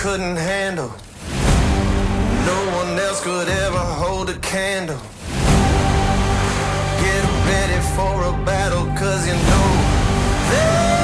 couldn't handle. No one else could ever hold a candle. Get ready for a battle, cause you know that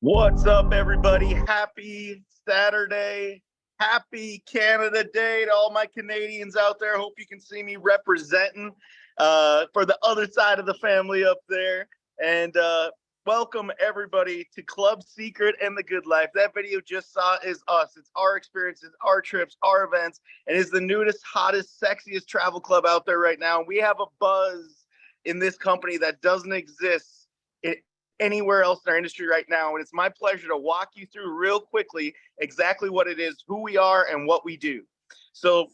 What's up, everybody? Happy Saturday. Happy Canada Day to all my Canadians out there. Hope you can see me representing for the other side of the family up there. And welcome, everybody, to Club Secret and the Good Life. That video just saw is us. It's our experiences, our trips, our events, and is the newest, hottest, sexiest travel club out there right now. We have a buzz in this company that doesn't exist anywhere else in our industry right now. And it's my pleasure to walk you through real quickly exactly what it is, who we are, and what we do. So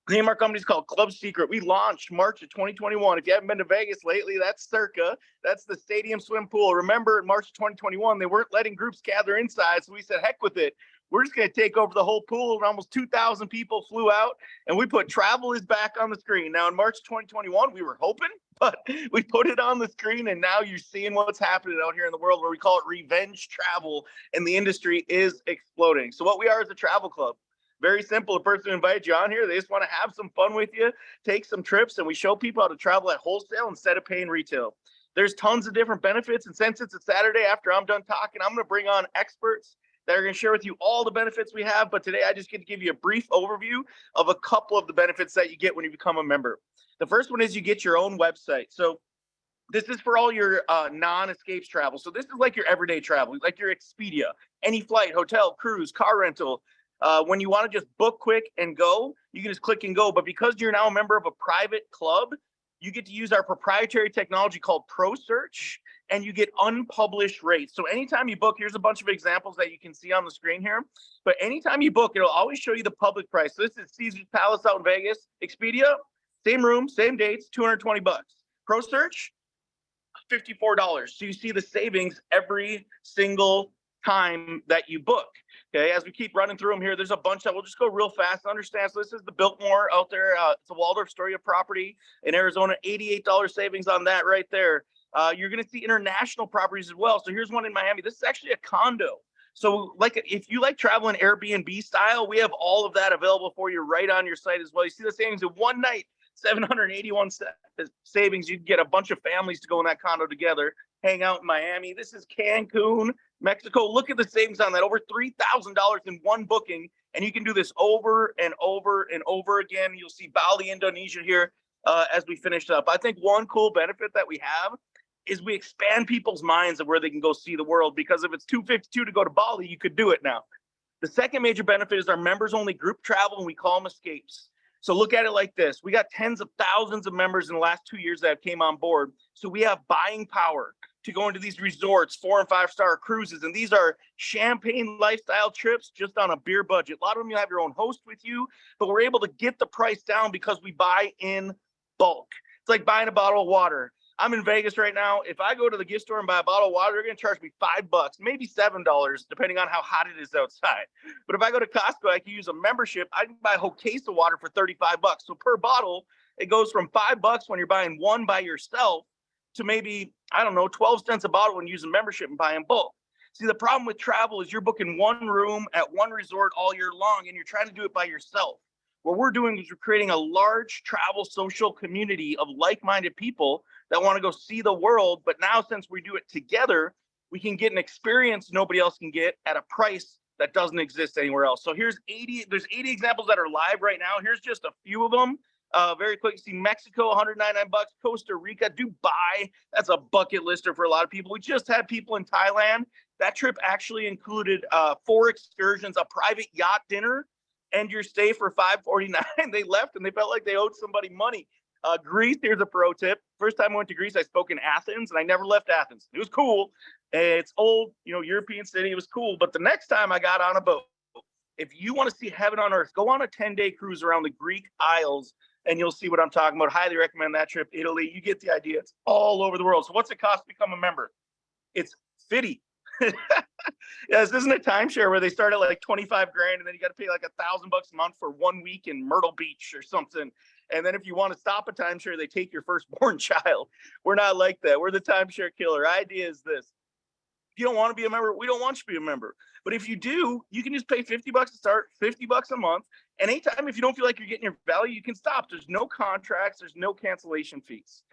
the name of our company is called Club Secret. We launched March of 2021. If you haven't been to Vegas lately, that's Circa. That's the stadium swim pool. Remember, in March of 2021, they weren't letting groups gather inside. So we said, heck with it. We're just going to take over the whole pool. And almost 2,000 people flew out, and we put travel is back on the screen. Now, in March 2021, we were hoping, but we put it on the screen, and now you're seeing what's happening out here in the world, where we call it revenge travel, and the industry is exploding. So what we are is a travel club. Very simple. A person invites you on here, they just want to have some fun with you, take some trips, and we show people how to travel at wholesale instead of paying retail. There's tons of different benefits, and since it's a Saturday, after I'm done talking, I'm going to bring on experts that are going to share with you all the benefits we have. But today I just get to give you a brief overview of a couple of the benefits that you get when you become a member. The first one is you get your own website. So this is for all your non-escapes travel. So this is like your everyday travel, like your Expedia, any flight, hotel, cruise, car rental. When you want to just book quick and go, you can just click and go. But because you're now a member of a private club, you get to use our proprietary technology called ProSearch, and you get unpublished rates. So anytime you book, here's a bunch of examples that you can see on the screen here. But anytime you book, it'll always show you the public price. So this is Caesar's Palace out in Vegas. Expedia, same room, same dates, $220. ProSearch, $54. So you see the savings every single time that you book. Okay, as we keep running through them here, there's a bunch that we'll just go real fast. Understand. So this is the Biltmore out there. It's a Waldorf Astoria property in Arizona. $88 savings on that right there. You're going to see international properties as well. So here's one in Miami. This is actually a condo. So like if you like traveling Airbnb style, we have all of that available for you right on your site as well. You see the savings in one night, 781 savings. You can get a bunch of families to go in that condo together, hang out in Miami. This is Cancun, Mexico. Look at the savings on that, over $3,000 in one booking. And you can do this over and over and over again. You'll see Bali, Indonesia here as we finish up. I think one cool benefit that we have is we expand people's minds of where they can go see the world, because if it's $252 to go to Bali, you could do it now. The second major benefit is our members only group travel, and we call them escapes. So look at it like this. We got tens of thousands of members in the last 2 years that came on board. So we have buying power to go into these resorts, 4- and 5-star cruises. And these are champagne lifestyle trips just on a beer budget. A lot of them, you have your own host with you, but we're able to get the price down because we buy in bulk. It's like buying a bottle of water. I'm in Vegas right now. If I go to the gift store and buy a bottle of water, they're going to charge me $5, maybe $7, depending on how hot it is outside. But if I go to Costco, I can use a membership. I can buy a whole case of water for $35. So per bottle, it goes from $5 when you're buying one by yourself to maybe, I don't know, 12 cents a bottle when you use a membership and buy in bulk. See, the problem with travel is you're booking one room at one resort all year long, and you're trying to do it by yourself. What we're doing is we're creating a large travel social community of like-minded people that want to go see the world. But now, since we do it together, we can get an experience nobody else can get at a price that doesn't exist anywhere else. So there's 80 examples that are live right now. Here's just a few of them. Very quick, you see Mexico, $199. Costa Rica, Dubai, that's a bucket lister for a lot of people. We just had people in Thailand That trip actually included 4 excursions, a private yacht dinner, and your stay for $549. They left and they felt like they owed somebody money. Greece, here's a pro tip. First time I went to Greece, I spoke in Athens, and I never left Athens. It was cool. It's old, European city. It was cool. But the next time I got on a boat, if you want to see heaven on earth, go on a 10-day cruise around the Greek Isles, and you'll see what I'm talking about. Highly recommend that trip. Italy, you get the idea. It's all over the world. So what's it cost to become a member? It's $50. Yeah, this isn't a timeshare where they start at like 25 grand and then you got to pay like $1,000 a month for 1 week in Myrtle Beach or something. And then if you want to stop a timeshare, they take your firstborn child. We're not like that. We're the timeshare killer. Idea is this. If you don't want to be a member, we don't want you to be a member. But if you do, you can just pay $50 to start, $50 a month. And anytime if you don't feel like you're getting your value, you can stop. There's no contracts. There's no cancellation fees.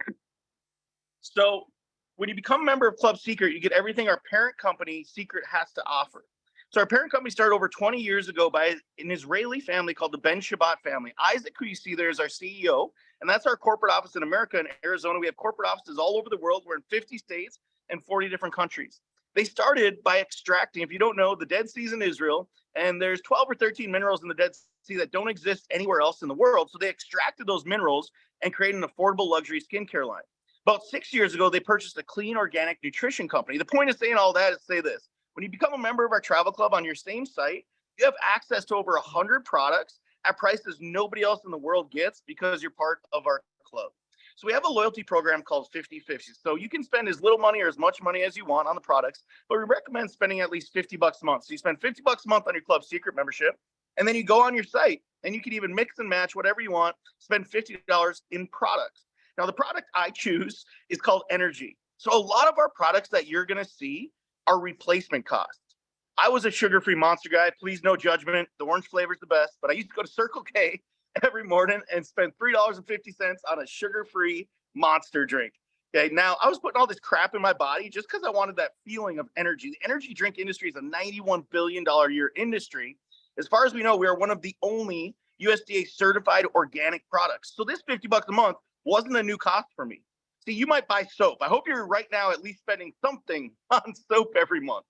So when you become a member of Club Secret, you get everything our parent company, Secret, has to offer. So our parent company started over 20 years ago by an Israeli family called the Ben Shabbat family. Isaac, who you see there, is our CEO, and that's our corporate office in America and Arizona. We have corporate offices all over the world. We're in 50 states and 40 different countries. They started by extracting, if you don't know, the Dead Sea's in Israel, and there's 12 or 13 minerals in the Dead Sea that don't exist anywhere else in the world. So they extracted those minerals and created an affordable luxury skincare line. About 6 years ago, they purchased a clean organic nutrition company. The point of saying all that is to say this. When you become a member of our travel club on your same site, you have access to over 100 products at prices nobody else in the world gets because you're part of our club. So we have a loyalty program called 50/50. So you can spend as little money or as much money as you want on the products, but we recommend spending at least $50 a month. So you spend $50 a month on your Club Secret membership, and then you go on your site and you can even mix and match whatever you want, spend $50 in products. Now, the product I choose is called Energy. So a lot of our products that you're going to see are replacement costs. I was a sugar-free Monster guy. Please, no judgment. The orange flavor is the best. But I used to go to Circle K every morning and spend $3.50 on a sugar-free Monster drink. Okay, now I was putting all this crap in my body just because I wanted that feeling of energy. The energy drink industry is a $91 billion a year industry. As far as we know, we are one of the only USDA certified organic products. So this $50 a month wasn't a new cost for me. See, you might buy soap. I hope you're right now at least spending something on soap every month.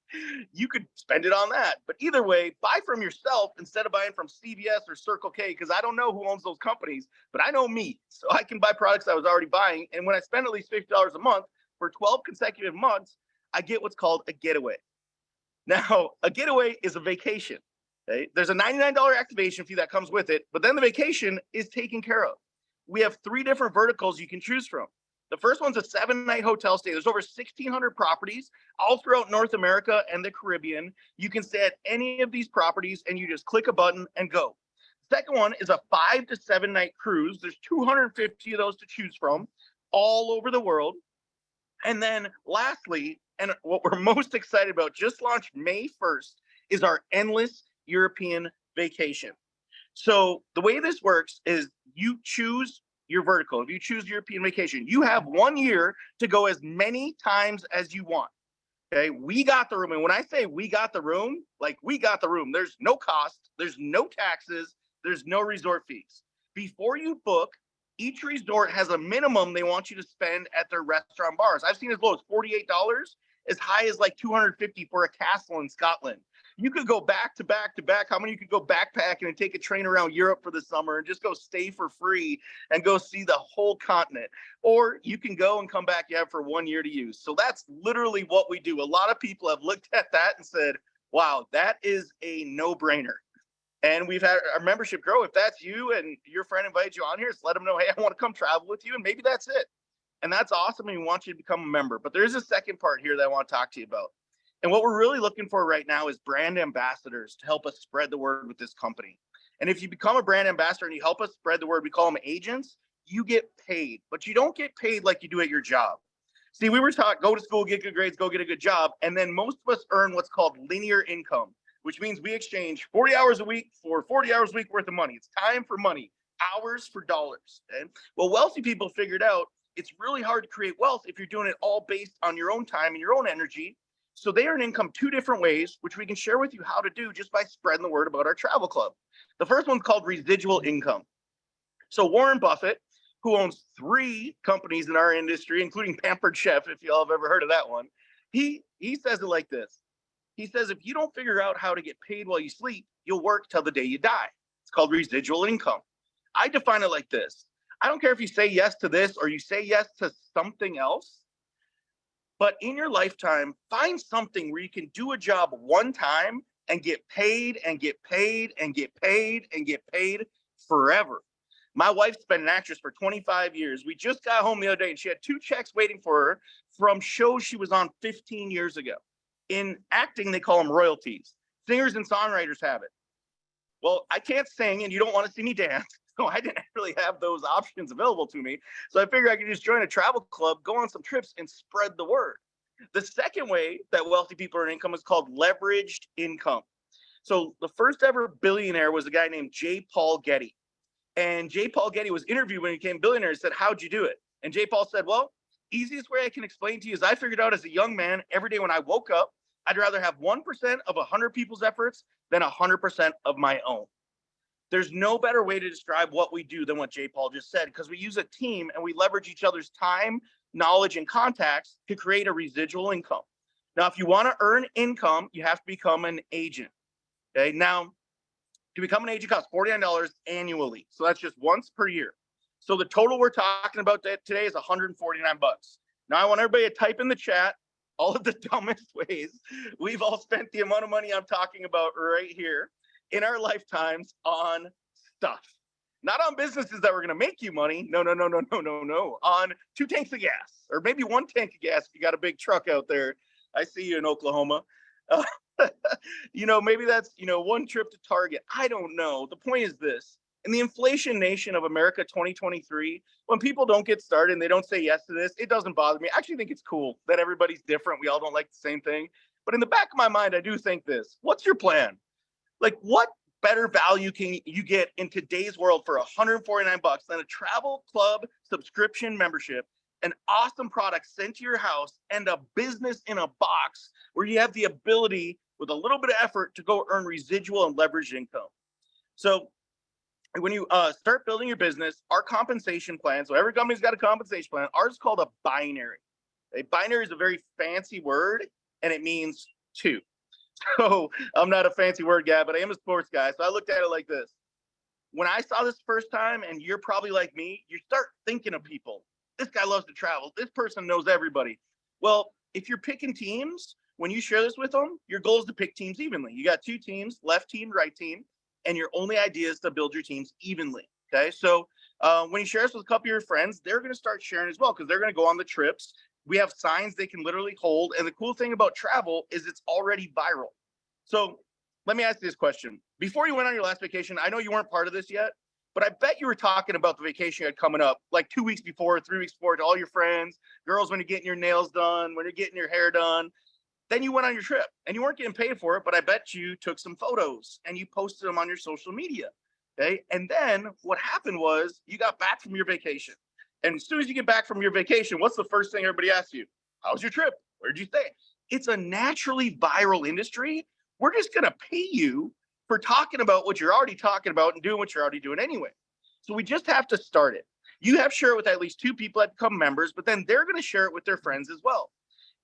You could spend it on that. But either way, buy from yourself instead of buying from CVS or Circle K, because I don't know who owns those companies, but I know me. So I can buy products I was already buying. And when I spend at least $50 a month for 12 consecutive months, I get what's called a getaway. Now, a getaway is a vacation. Okay? There's a $99 activation fee that comes with it, but then the vacation is taken care of. We have 3 different verticals you can choose from. The first one's a 7-night hotel stay. There's over 1,600 properties all throughout North America and the Caribbean. You can stay at any of these properties and you just click a button and go. The second one is a 5 to 7 night cruise. There's 250 of those to choose from all over the world. And then lastly, and what we're most excited about, just launched May 1st, is our endless European vacation. So the way this works is you choose your vertical. If you choose European vacation, you have 1 year to go as many times as you want. Okay, we got the room. And when I say we got the room, like we got the room, there's no cost, there's no taxes, there's no resort fees. Before you book, each resort has a minimum they want you to spend at their restaurant bars. I've seen as low as $48, as high as like $250 for a castle in Scotland. You could go back to back to back. How many you could go backpacking and take a train around Europe for the summer and just go stay for free and go see the whole continent? Or you can go and come back, you have for 1 year to use. So that's literally what we do. A lot of people have looked at that and said, wow, that is a no-brainer. And we've had our membership grow. If that's you and your friend invited you on here, just let them know, hey, I want to come travel with you. And maybe that's it. And that's awesome. And we want you to become a member. But there's a second part here that I want to talk to you about. And what we're really looking for right now is brand ambassadors to help us spread the word with this company. And if you become a brand ambassador and you help us spread the word, we call them agents, you get paid. But you don't get paid like you do at your job. See, we were taught, go to school, get good grades, go get a good job. And then most of us earn what's called linear income, which means we exchange 40 hours a week for 40 hours a week worth of money. It's time for money, hours for dollars. Okay? Well, wealthy people figured out it's really hard to create wealth if you're doing it all based on your own time and your own energy. So they earn income 2 different ways, which we can share with you how to do just by spreading the word about our travel club. The first one's called residual income. So Warren Buffett, who owns 3 companies in our industry, including Pampered Chef, if y'all have ever heard of that one, he says it like this. He says, if you don't figure out how to get paid while you sleep, you'll work till the day you die. It's called residual income. I define it like this. I don't care if you say yes to this or you say yes to something else, but in your lifetime, find something where you can do a job one time and get paid and get paid and get paid and get paid forever. My wife's been an actress for 25 years. We just got home the other day and she had 2 checks waiting for her from shows she was on 15 years ago. In acting, they call them royalties. Singers and songwriters have it. Well, I can't sing and you don't want to see me dance. So I didn't really have those options available to me. So I figured I could just join a travel club, go on some trips, and spread the word. The second way that wealthy people earn income is called leveraged income. So the first ever billionaire was a guy named J. Paul Getty. And J. Paul Getty was interviewed when he became billionaire and said, how'd you do it? And J. Paul said, well, easiest way I can explain to you is I figured out as a young man, every day when I woke up, I'd rather have 1% of 100 people's efforts than 100% of my own. There's no better way to describe what we do than what J. Paul just said, because we use a team and we leverage each other's time, knowledge, and contacts to create a residual income. Now, if you want to earn income, you have to become an agent. Okay. Now, to become an agent costs $49 annually. So that's just once per year. So the total we're talking about today is $149. Now, I want everybody to type in the chat all of the dumbest ways we've all spent the amount of money I'm talking about right here in our lifetimes on stuff. Not on businesses that were going to make you money. No. On 2 tanks of gas, or maybe 1 tank of gas if you got a big truck out there. I see you in Oklahoma. Maybe that's, 1 trip to Target. I don't know. The point is this. In the inflation nation of America 2023, when people don't get started and they don't say yes to this, it doesn't bother me. I actually think it's cool that everybody's different. We all don't like the same thing. But in the back of my mind, I do think this. What's your plan? Like, what better value can you get in today's world for $149 than a travel club subscription membership, an awesome product sent to your house, and a business in a box where you have the ability with a little bit of effort to go earn residual and leverage income? So when you start building your business, our compensation plan, so every company's got a compensation plan. Ours is called a binary. A binary is a very fancy word, and it means 2. So I'm not a fancy word guy, but I am a sports guy. So I looked at it like this. When I saw this first time, and you're probably like me, you start thinking of people. This guy loves to travel. This person knows everybody. Well, if you're picking teams, when you share this with them, your goal is to pick teams evenly. You got 2 teams, left team, right team, and your only idea is to build your teams evenly. Okay. So when you share this with a couple of your friends, they're going to start sharing as well, because they're going to go on the trips. We have signs they can literally hold. And the cool thing about travel is it's already viral. So let me ask you this question. Before you went on your last vacation, I know you weren't part of this yet, but I bet you were talking about the vacation you had coming up like 2 weeks before, 3 weeks before, to all your friends, girls, when you're getting your nails done, when you're getting your hair done. Then you went on your trip and you weren't getting paid for it, but I bet you took some photos and you posted them on your social media. Okay. And then what happened was you got back from your vacation. And as soon as you get back from your vacation, what's the first thing everybody asks you? How's your trip? Where'd you stay? It's a naturally viral industry. We're just going to pay you for talking about what you're already talking about and doing what you're already doing anyway. So we just have to start it. You have to share it with at least 2 people that become members, but then they're going to share it with their friends as well.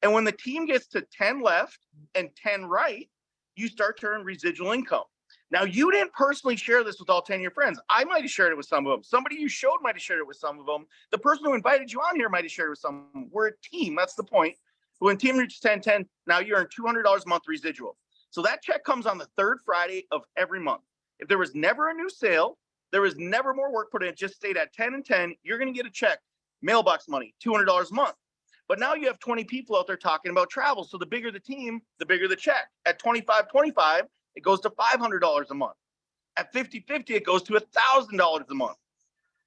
And when the team gets to 10 left and 10 right, you start to earn residual income. Now, you didn't personally share this with all 10 of your friends. I might have shared it with some of them. Somebody you showed might have shared it with some of them. The person who invited you on here might have shared it with some of them. We're a team. That's the point. When team reaches 10-10, now you earn $200 a month residual. So that check comes on the 3rd Friday of every month. If there was never a new sale, there was never more work put in, it just stayed at 10 and 10, you're going to get a check, mailbox money, $200 a month. But now you have 20 people out there talking about travel. So the bigger the team, the bigger the check. At 25-25, it goes to $500 a month. At 50-50, it goes to $1,000 a month.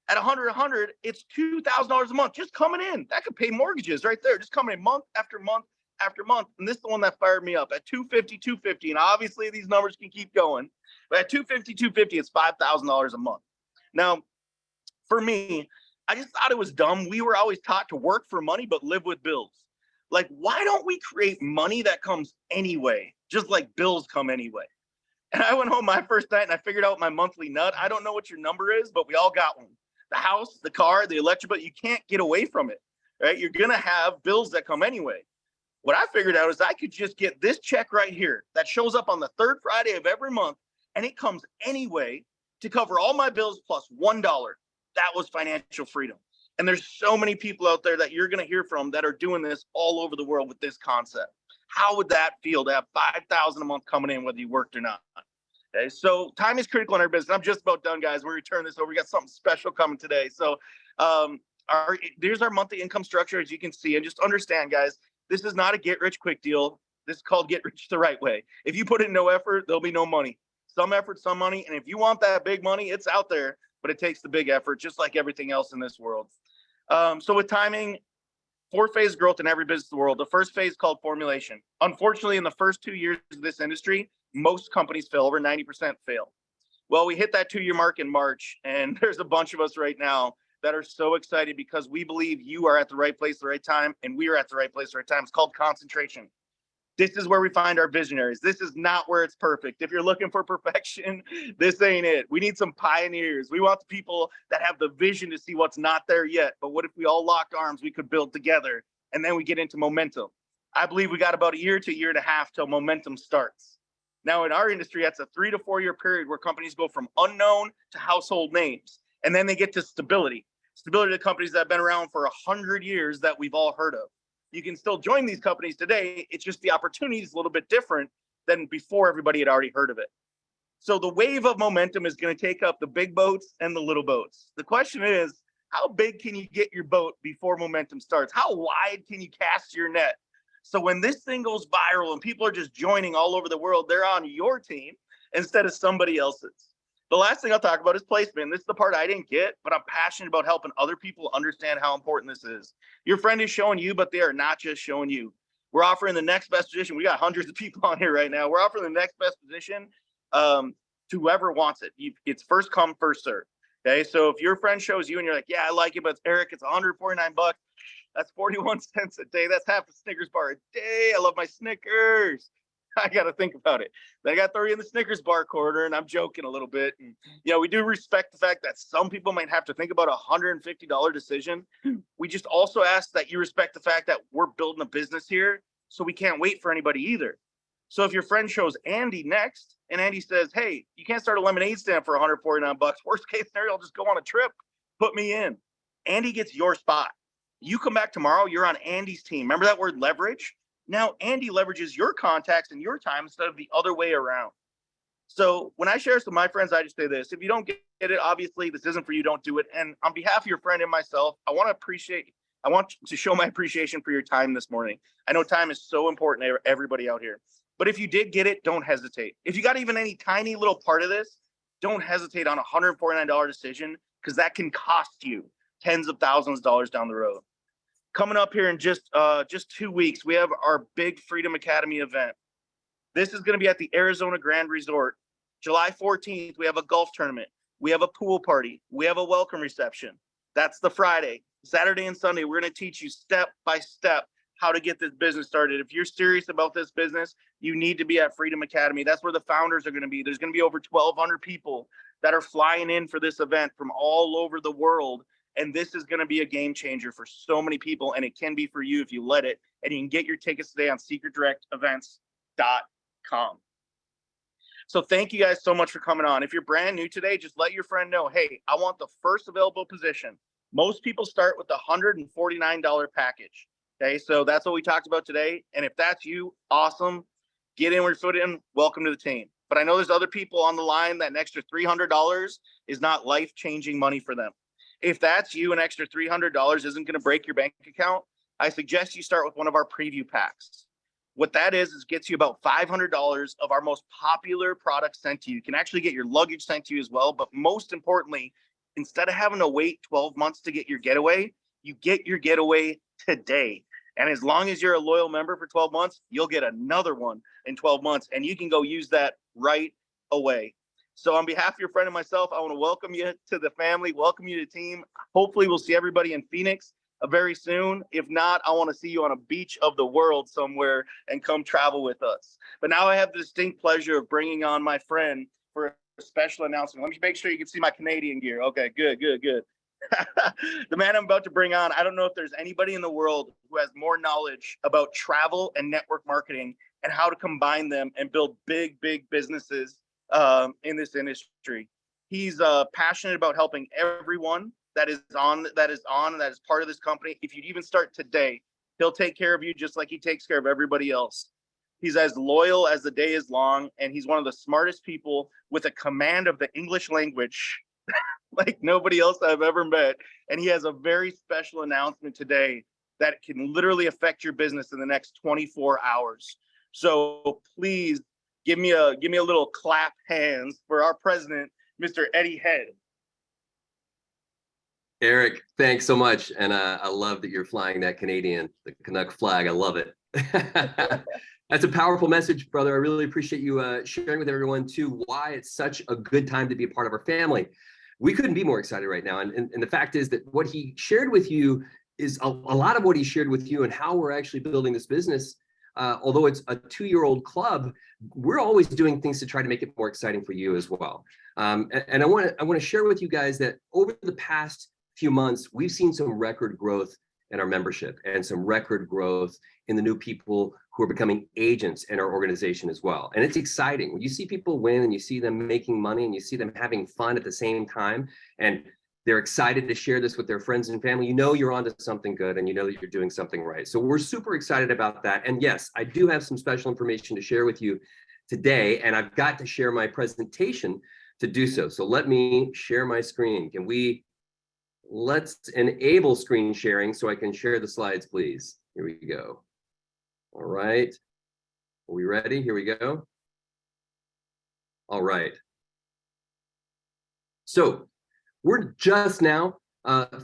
At 100-100, it's $2,000 a month just coming in. That could pay mortgages right there, just coming in month after month after month. And this is the one that fired me up. At 250, and obviously these numbers can keep going, but at 250, it's $5,000 a month. Now, for me, I just thought it was dumb. We were always taught to work for money, but live with bills. Like, why don't we create money that comes anyway, just like bills come anyway? And I went home my first night and I figured out my monthly nut. I don't know what your number is, but we all got one. The house, the car, the electric bill, you can't get away from it, right? You're going to have bills that come anyway. What I figured out is I could just get this check right here that shows up on the third Friday of every month, and it comes anyway to cover all my bills plus $1. That was financial freedom. And there's so many people out there that you're going to hear from that are doing this all over the world with this concept. How would that feel to have 5,000 a month coming in whether you worked or not? Okay, so time is critical in our business. I'm just about done, guys. We're going to turn this over. We got something special coming today. So there's our monthly income structure, as you can see. And just understand, guys, this is not a get rich quick deal. This is called get rich the right way. If you put in no effort, there'll be no money. Some effort, some money. And if you want that big money, it's out there, but it takes the big effort, just like everything else in this world. So with timing, 4-phase growth in every business in the world. The first phase called formulation. Unfortunately, in the first 2 years of this industry, most companies fail. Over 90% fail. Well, we hit that 2-year mark in March, and there's a bunch of us right now that are so excited because we believe you are at the right place at the right time, and we are at the right place at the right time. It's called concentration. This is where we find our visionaries. This is not where it's perfect. If you're looking for perfection, this ain't it. We need some pioneers. We want the people that have the vision to see what's not there yet. But what if we all locked arms, we could build together, and then we get into momentum. I believe we got about a year to a year and a half till momentum starts. Now, in our industry, that's a 3 to 4 year period where companies go from unknown to household names, and then they get to stability. Stability to companies that have been around for 100 years that we've all heard of. You can still join these companies today. It's just the opportunity is a little bit different than before everybody had already heard of it. So the wave of momentum is going to take up the big boats and the little boats. The question is, how big can you get your boat before momentum starts? How wide can you cast your net? So when this thing goes viral and people are just joining all over the world, they're on your team instead of somebody else's. The last thing I'll talk about is placement. This is the part I didn't get, but I'm passionate about helping other people understand how important this is. Your friend is showing you, but they are not just showing you. We're offering the next best position. We got hundreds of people on here right now. We're offering the next best position to whoever wants it. It's first come, first serve. Okay, so if your friend shows you and you're like, yeah, I like it, but Eric, it's $149. That's 41 cents a day. That's half a Snickers bar a day. I love my Snickers. I got to think about it. They got 30 in the Snickers bar corner, and I'm joking a little bit. And, we do respect the fact that some people might have to think about a $150 decision. We just also ask that you respect the fact that we're building a business here, so we can't wait for anybody either. So if your friend shows Andy next, and Andy says, hey, you can't start a lemonade stand for $149. Worst case scenario, I'll just go on a trip. Put me in. Andy gets your spot. You come back tomorrow, you're on Andy's team. Remember that word leverage? Now, Andy leverages your contacts and your time instead of the other way around. So when I share this with my friends, I just say this. If you don't get it, obviously, this isn't for you. Don't do it. And on behalf of your friend and myself, I want to show my appreciation for your time this morning. I know time is so important to everybody out here. But if you did get it, don't hesitate. If you got even any tiny little part of this, don't hesitate on a $149 decision, because that can cost you tens of thousands of dollars down the road. Coming up here in just 2 weeks, we have our big Freedom Academy event. This is going to be at the Arizona Grand Resort. July 14th, we have a golf tournament. We have a pool party. We have a welcome reception. That's the Friday. Saturday and Sunday, we're going to teach you step by step how to get this business started. If you're serious about this business, you need to be at Freedom Academy. That's where the founders are going to be. There's going to be over 1,200 people that are flying in for this event from all over the world. And this is going to be a game changer for so many people. And it can be for you if you let it. And you can get your tickets today on secretdirectevents.com. So thank you guys so much for coming on. If you're brand new today, just let your friend know, hey, I want the first available position. Most people start with the $149 package. Okay, so that's what we talked about today. And if that's you, awesome. Get in with your foot in. Welcome to the team. But I know there's other people on the line that an extra $300 is not life-changing money for them. If that's you, an extra $300 isn't going to break your bank account. I suggest you start with one of our preview packs. What that is gets you about $500 of our most popular products sent to you. You can actually get your luggage sent to you as well. But most importantly, instead of having to wait 12 months to get your getaway, you get your getaway today. And as long as you're a loyal member for 12 months, you'll get another one in 12 months. And you can go use that right away. So on behalf of your friend and myself, I want to welcome you to the family, welcome you to the team. Hopefully we'll see everybody in Phoenix very soon. If not, I want to see you on a beach of the world somewhere and come travel with us. But now I have the distinct pleasure of bringing on my friend for a special announcement. Let me make sure you can see my Canadian gear. Okay, good. The man I'm about to bring on, I don't know if there's anybody in the world who has more knowledge about travel and network marketing and how to combine them and build big, big businesses in this industry. He's passionate about helping everyone that is part of this company. If you'd even start today, he'll take care of you just like he takes care of everybody else. He's as loyal as the day is long, and he's one of the smartest people with a command of the English language like nobody else I've ever met. And he has a very special announcement today that can literally affect your business in the next 24 hours. So please give me a little clap hands for our president, Mr. Eddie Head. Eric, thanks so much. And I love that you're flying that Canadian, the Canuck flag. I love it. That's a powerful message, brother. I really appreciate you sharing with everyone too why it's such a good time to be a part of our family. We couldn't be more excited right now. And the fact is that what he shared with you is a lot of what he shared with you and how we're actually building this business. Although it's a 2-year-old club, we're always doing things to try to make it more exciting for you as well. And I want to share with you guys that over the past few months, we've seen some record growth in our membership and some record growth in the new people who are becoming agents in our organization as well. And it's exciting when you see people win and you see them making money and you see them having fun at the same time, and they're excited to share this with their friends and family. You know you're onto something good, and you know that you're doing something right. So we're super excited about that. And yes, I do have some special information to share with you today, and I've got to share my presentation to do so. So let me share my screen. Let's enable screen sharing so I can share the slides, please. Here we go. All right. Are we ready? Here we go. All right. So we're just now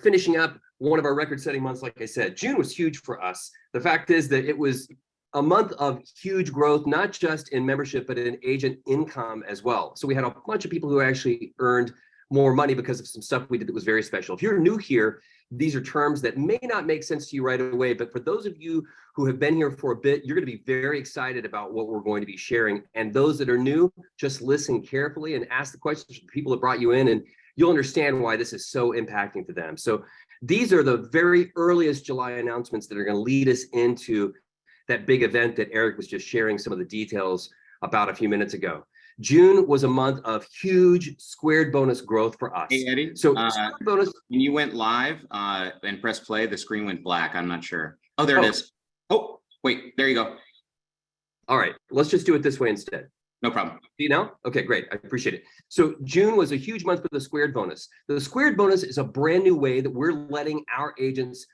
finishing up one of our record-setting months. Like I said, June was huge for us. The fact is that it was a month of huge growth, not just in membership, but in agent income as well. So we had a bunch of people who actually earned more money because of some stuff we did that was very special. If you're new here, these are terms that may not make sense to you right away, but for those of you who have been here for a bit, you're going to be very excited about what we're going to be sharing. And those that are new, just listen carefully and ask the questions to the people that brought you in, and you'll understand why this is so impacting to them. So these are the very earliest July announcements that are going to lead us into that big event that Eric was just sharing some of the details about a few minutes ago. June was a month of huge squared bonus growth for us. Hey, Eddie. So bonus. When you went live and press play, the screen went black. I'm not sure. Oh, there it is. Oh, wait, there you go. All right, let's just do it this way instead. No problem. See now? Okay, great. I appreciate it. So June was a huge month for the squared bonus. The squared bonus is a brand new way that we're letting our agents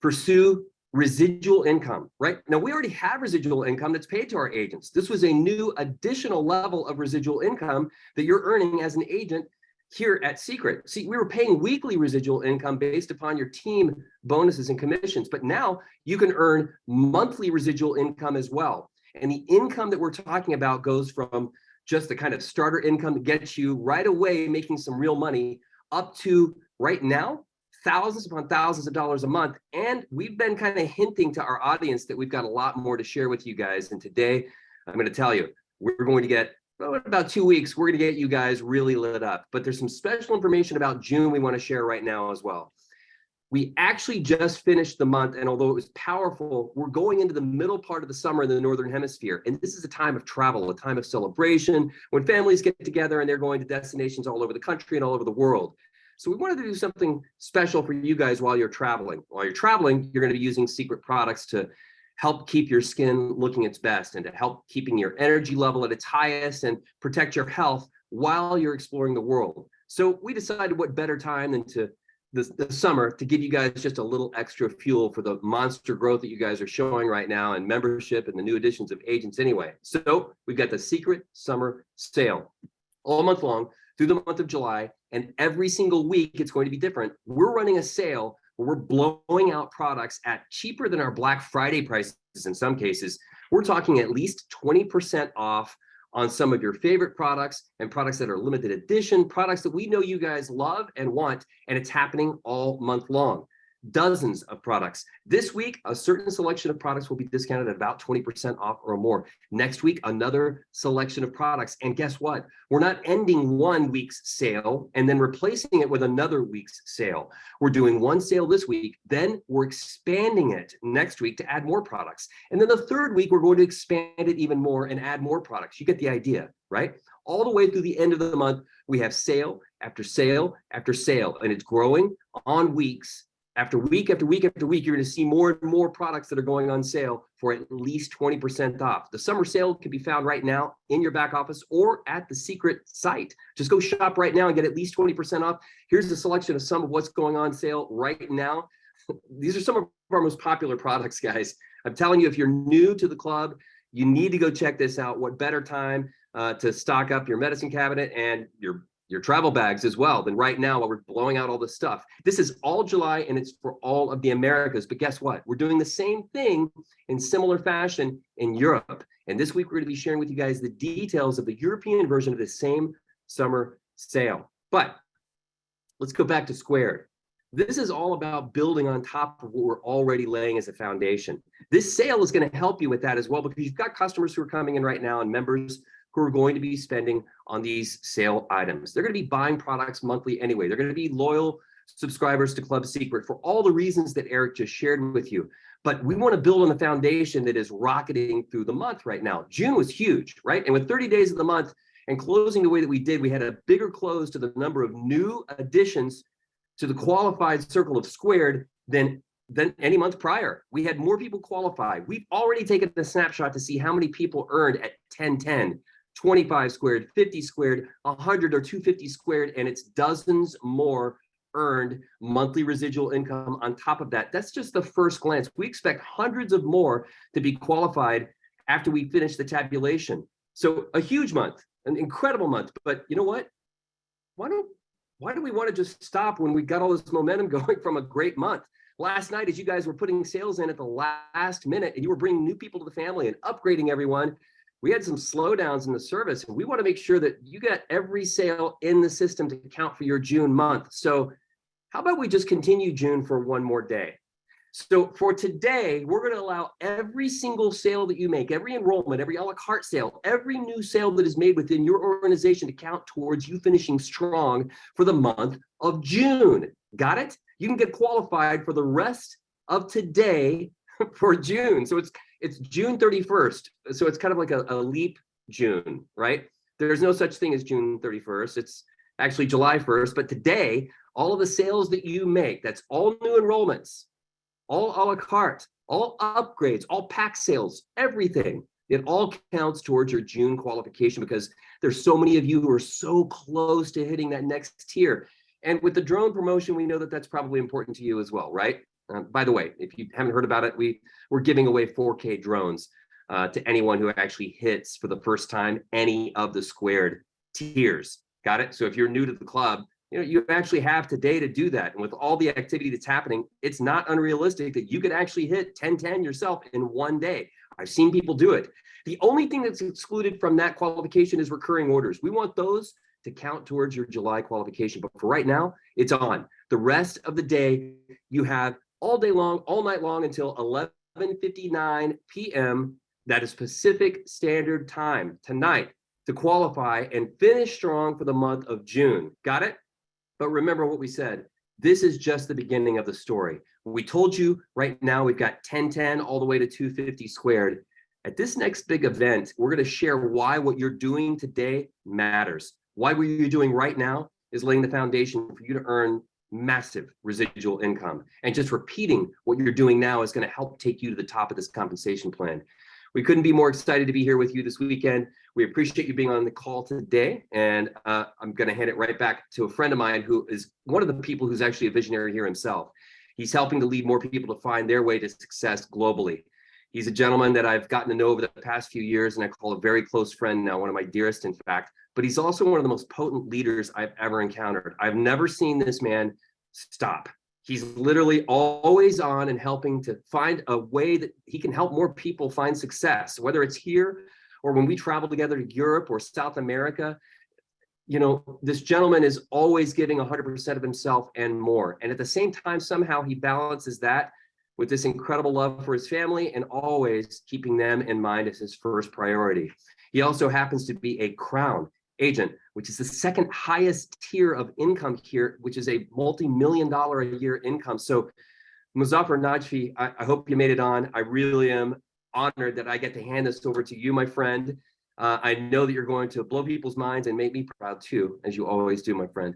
pursue residual income. Right now, we already have residual income that's paid to our agents. This was a new additional level of residual income that you're earning as an agent here at Secret. See, we were paying weekly residual income based upon your team bonuses and commissions, but now you can earn monthly residual income as well. And the income that we're talking about goes from just the kind of starter income that gets you right away making some real money up to right now thousands upon thousands of dollars a month. And we've been kind of hinting to our audience that we've got a lot more to share with you guys. And today I'm going to tell you, we're going to get, well, in about 2 weeks, we're going to get you guys really lit up. But there's some special information about June we want to share right now as well. We actually just finished the month, and although it was powerful, we're going into the middle part of the summer in the Northern Hemisphere. And this is a time of travel, a time of celebration, when families get together and they're going to destinations all over the country and all over the world. So we wanted to do something special for you guys while you're traveling. While you're traveling, you're going to be using Secret products to help keep your skin looking its best and to help keeping your energy level at its highest and protect your health while you're exploring the world. So we decided what better time than to the summer to give you guys just a little extra fuel for the monster growth that you guys are showing right now and membership and the new additions of agents anyway. So we've got the Secret Summer Sale all month long through the month of July, and every single week it's going to be different. We're running a sale where we're blowing out products at cheaper than our Black Friday prices in some cases. We're talking at least 20% off on some of your favorite products and products that are limited edition, products that we know you guys love and want, and it's happening all month long. dozens of products. This week, a certain selection of products will be discounted at about 20% off or more. Next week, another selection of products. And guess what? We're not ending one week's sale and then replacing it with another week's sale. We're doing one sale this week, then we're expanding it next week to add more products. And then the third week, we're going to expand it even more and add more products. You get the idea, right? All the way through the end of the month, we have sale after sale after sale, and it's growing on weeks. After week after week after week, you're going to see more and more products that are going on sale for at least 20% off. The summer sale can be found right now in your back office or at the secret site. Just go shop right now and get at least 20% off. Here's a selection of some of what's going on sale right now. These are some of our most popular products, guys. I'm telling you, if you're new to the club, you need to go check this out. What better time to stock up your medicine cabinet and your travel bags as well than right now while we're blowing out all this stuff. This is all July and it's for all of the Americas. But guess what? We're doing the same thing in similar fashion in Europe. And this week, we're going to be sharing with you guys the details of the European version of the same summer sale. But let's go back to Squared. This is all about building on top of what we're already laying as a foundation. This sale is going to help you with that as well, because you've got customers who are coming in right now and members who are going to be spending on these sale items. They're going to be buying products monthly anyway. They're going to be loyal subscribers to Club Secret for all the reasons that Eric just shared with you. But we want to build on the foundation that is rocketing through the month right now. June was huge, right? And with 30 days of the month and closing the way that we did, we had a bigger close to the number of new additions to the qualified circle of Squared than any month prior. We had more people qualify. We've already taken a snapshot to see how many people earned at 1010. 25 squared, 50 squared, 100 or 250 squared, and it's dozens more earned monthly residual income on top of that. That's just the first glance. We expect hundreds of more to be qualified after we finish the tabulation. So a huge month, an incredible month. But you know what? Why do we want to just stop when we got all this momentum going from a great month? Last night, as you guys were putting sales in at the last minute and you were bringing new people to the family and upgrading everyone, we had some slowdowns in the service, and we want to make sure that you get every sale in the system to count for your June month. So how about we just continue June for one more day? So for today, we're going to allow every single sale that you make, every enrollment, every a la carte sale, every new sale that is made within your organization to count towards you finishing strong for the month of June. Got it? You can get qualified for the rest of today for June. So it's June 31st. So it's kind of like a leap June, right? There's no such thing as June 31st. It's actually July 1st. But today, all of the sales that you make, that's all new enrollments, all a la carte, all upgrades, all pack sales, everything. It all counts towards your June qualification, because there's so many of you who are so close to hitting that next tier. And with the drone promotion, we know that that's probably important to you as well, right? By the way, if you haven't heard about it, we're giving away 4K drones to anyone who actually hits for the first time any of the Squared tiers. Got it? So if you're new to the club, you actually have today to do that. And with all the activity that's happening, it's not unrealistic that you could actually hit 1010 yourself in one day. I've seen people do it. The only thing that's excluded from that qualification is recurring orders. We want those to count towards your July qualification. But for right now, it's on. The rest of the day, you have all day long, all night long until 11:59 p.m. That is Pacific Standard Time tonight to qualify and finish strong for the month of June. Got it? But remember what we said. This is just the beginning of the story. We told you right now we've got 1010 all the way to 250 squared. At this next big event, we're going to share why what you're doing today matters. Why what you're doing right now is laying the foundation for you to earn massive residual income. And just repeating what you're doing now is going to help take you to the top of this compensation plan. We couldn't be more excited to be here with you this weekend. We appreciate you being on the call today. And I'm going to hand it right back to a friend of mine who is one of the people who's actually a visionary here himself. He's helping to lead more people to find their way to success globally. He's a gentleman that I've gotten to know over the past few years, and I call a very close friend now, one of my dearest, in fact. But he's also one of the most potent leaders I've ever encountered. I've never seen this man stop. He's literally always on and helping to find a way that he can help more people find success, whether it's here or when we travel together to Europe or South America. you know, this gentleman is always giving 100% of himself and more. And at the same time, somehow he balances that with this incredible love for his family and always keeping them in mind as his first priority. He also happens to be a Crown agent, which is the second highest tier of income here, which is a multi-million-dollar a year income. So Muzaffar Najfi, I hope you made it on. I really am honored that I get to hand this over to you, my friend. I know that you're going to blow people's minds and make me proud too, as you always do, my friend.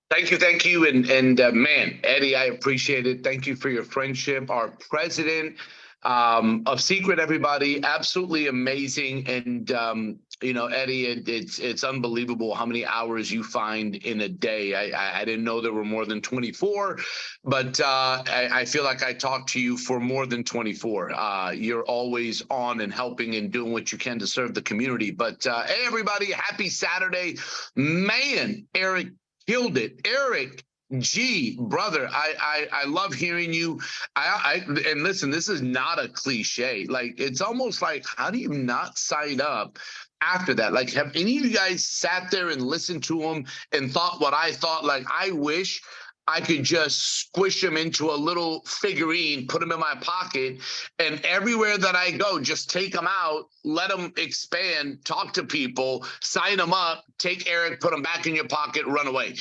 Thank you, and man, Eddie, I appreciate it. Thank you for your friendship. Our president of Secret, everybody, absolutely amazing. And you know, Eddie, it's unbelievable how many hours you find in a day. I didn't know there were more than 24, but I feel like I talked to you for more than 24. You're always on and helping and doing what you can to serve the community. But hey, everybody, happy Saturday, man. Eric killed it. Eric G, brother, I love hearing you. And listen, this is not a cliche. Like, it's almost like, how do you not sign up after that? Like, have any of you guys sat there and listened to him and thought what I thought? Like, I wish I could just squish him into a little figurine, put him in my pocket, and everywhere that I go, just take him out, let him expand, talk to people, sign him up, take Eric, put him back in your pocket, run away.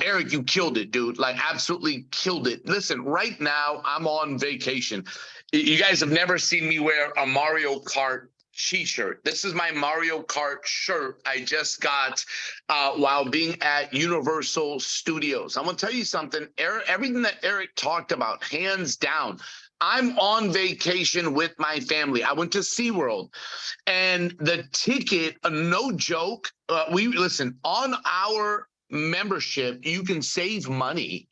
Eric, you killed it, dude. Like, absolutely killed it. Listen, right now, I'm on vacation. You guys have never seen me wear a Mario Kart t-shirt. This is my Mario Kart shirt I just got while being at Universal Studios. I'm gonna tell you something, Eric, everything that Eric talked about, hands down. I'm on vacation with my family. I went to SeaWorld, and the ticket, no joke, listen, on our membership, you can save money,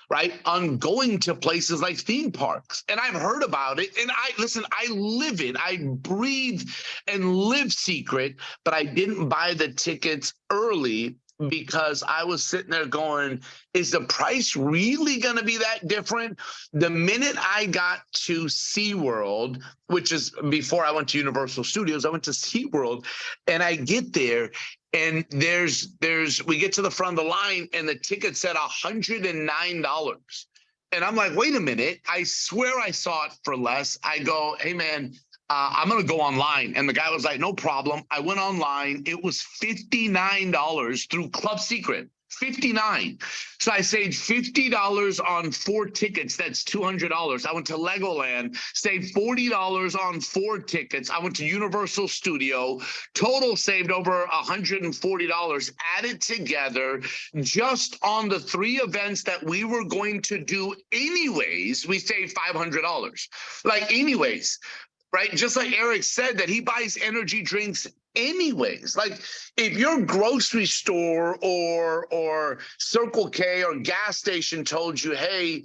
right, on going to places like theme parks. And I've heard about it. And I live it. I breathe and live Secret, but I didn't buy the tickets early because I was sitting there going, is the price really going to be that different? The minute I got to SeaWorld, which is before I went to Universal Studios, I went to SeaWorld, and I get there, and we get to the front of the line, and the ticket said $109. And I'm like, wait a minute, I swear I saw it for less. I go, hey man, I'm going to go online. And the guy was like, no problem. I went online. It was $59 through Club Secret. $59. So I saved $50 on 4 tickets. That's $200. I went to Legoland, saved $40 on 4 tickets. I went to Universal Studio, total saved over $140. Added together, just on the 3 events that we were going to do anyways, we saved $500. Like, anyways. Right? Just like Eric said, that he buys energy drinks anyways. Like, if your grocery store or Circle K or gas station told you, hey,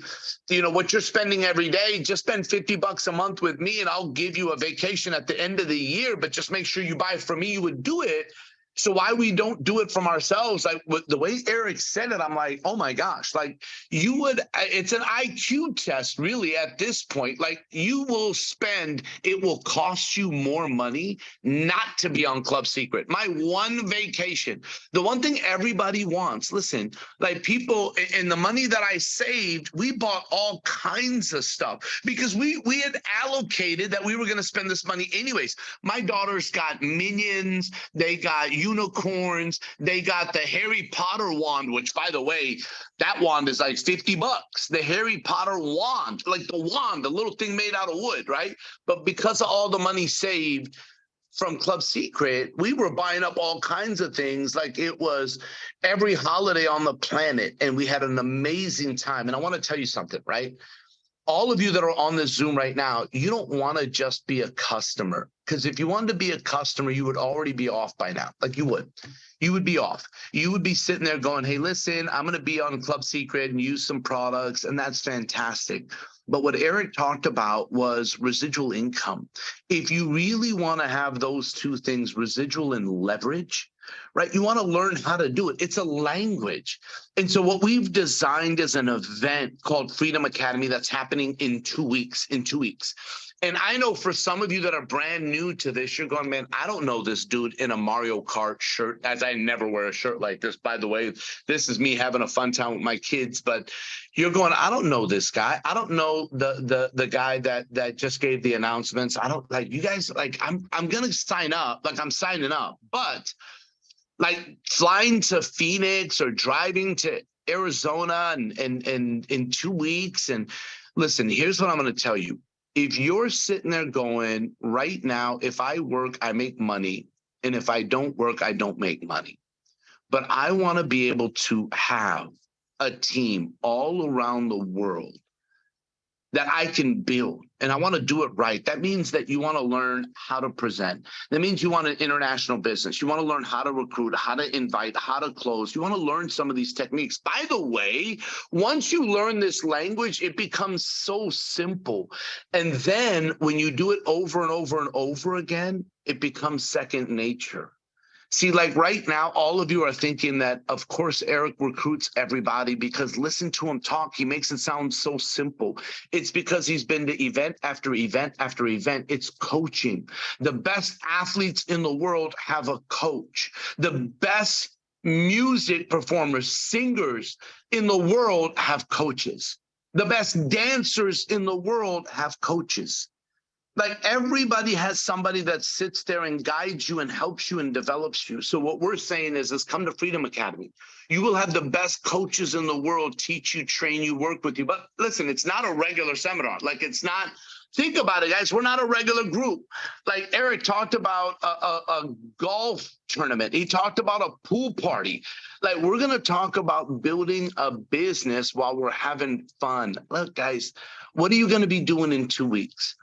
you know, what you're spending every day, just spend $50 a month with me and I'll give you a vacation at the end of the year, but just make sure you buy from me, you would do it. So why we don't do it from ourselves? Like, the way Eric said it, I'm like, oh my gosh, like, you would, it's an IQ test really at this point. Like, you will spend, it will cost you more money not to be on Club Secret. My one vacation, the one thing everybody wants, listen, like, people, and the money that I saved, we bought all kinds of stuff because we had allocated that we were going to spend this money anyways. My daughters got Minions, they got unicorns, they got the Harry Potter wand, which, by the way, that wand is like $50. The Harry Potter wand, like the wand, the little thing made out of wood, right? But because of all the money saved from Club Secret, we were buying up all kinds of things. Like, it was every holiday on the planet, and we had an amazing time. And I want to tell you something, right? All of you that are on this Zoom right now, you don't want to just be a customer, because if you wanted to be a customer, you would already be off by now. Like, you would be off. You would be sitting there going, hey, listen, I'm going to be on Club Secret and use some products, and that's fantastic. But what Eric talked about was residual income. If you really want to have those two things, residual and leverage, right? You want to learn how to do it. It's a language. And so what we've designed is an event called Freedom Academy that's happening in 2 weeks. And I know for some of you that are brand new to this, you're going, man, I don't know this dude in a Mario Kart shirt, as I never wear a shirt like this. By the way, this is me having a fun time with my kids. But you're going, I don't know this guy. I don't know the guy that just gave the announcements. I don't like you guys. Like I'm gonna sign up. Like I'm signing up, but like flying to Phoenix or driving to Arizona and in 2 weeks. And listen, here's what I'm going to tell you. If you're sitting there going right now, if I work, I make money. And if I don't work, I don't make money. But I want to be able to have a team all around the world that I can build, and I want to do it right. That means that you want to learn how to present. That means you want an international business. You want to learn how to recruit, how to invite, how to close. You want to learn some of these techniques. By the way, once you learn this language, it becomes so simple. And then when you do it over and over and over again, it becomes second nature. See, like right now, all of you are thinking that, of course, Eric recruits everybody because listen to him talk. He makes it sound so simple. It's because he's been to event after event after event. It's coaching. The best athletes in the world have a coach. The best music performers, singers in the world have coaches. The best dancers in the world have coaches. Like everybody has somebody that sits there and guides you and helps you and develops you. So what we're saying is come to Freedom Academy. You will have the best coaches in the world teach you, train you, work with you. But listen, it's not a regular seminar. Like it's not, think about it, guys. We're not a regular group. Like Eric talked about a golf tournament. He talked about a pool party. Like we're going to talk about building a business while we're having fun. Look, guys, what are you going to be doing in 2 weeks?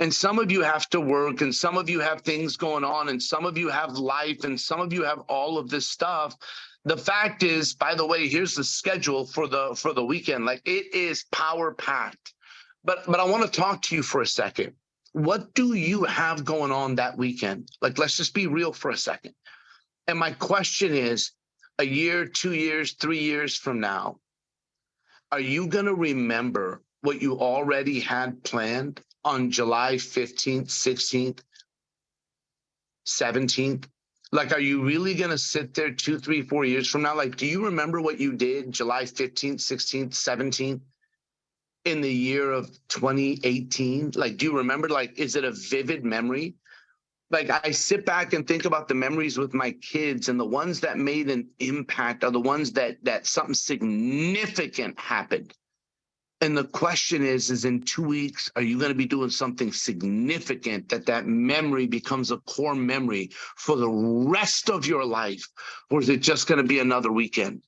And some of you have to work, and some of you have things going on, and some of you have life, and some of you have all of this stuff. The fact is, by the way, here's the schedule for the weekend. Like it is power packed. But I want to talk to you for a second. What do you have going on that weekend? Like, let's just be real for a second. And my question is, a year, 2 years, 3 years from now, are you going to remember what you already had planned on July 15th, 16th, 17th? Like, are you really going to sit there 2, 3, 4 years from now? Like, do you remember what you did July 15th, 16th, 17th in the year of 2018? Like, do you remember? Like, is it a vivid memory? Like, I sit back and think about the memories with my kids, and the ones that made an impact are the ones that something significant happened. And the question is in 2 weeks, are you going to be doing something significant that memory becomes a core memory for the rest of your life? Or is it just going to be another weekend?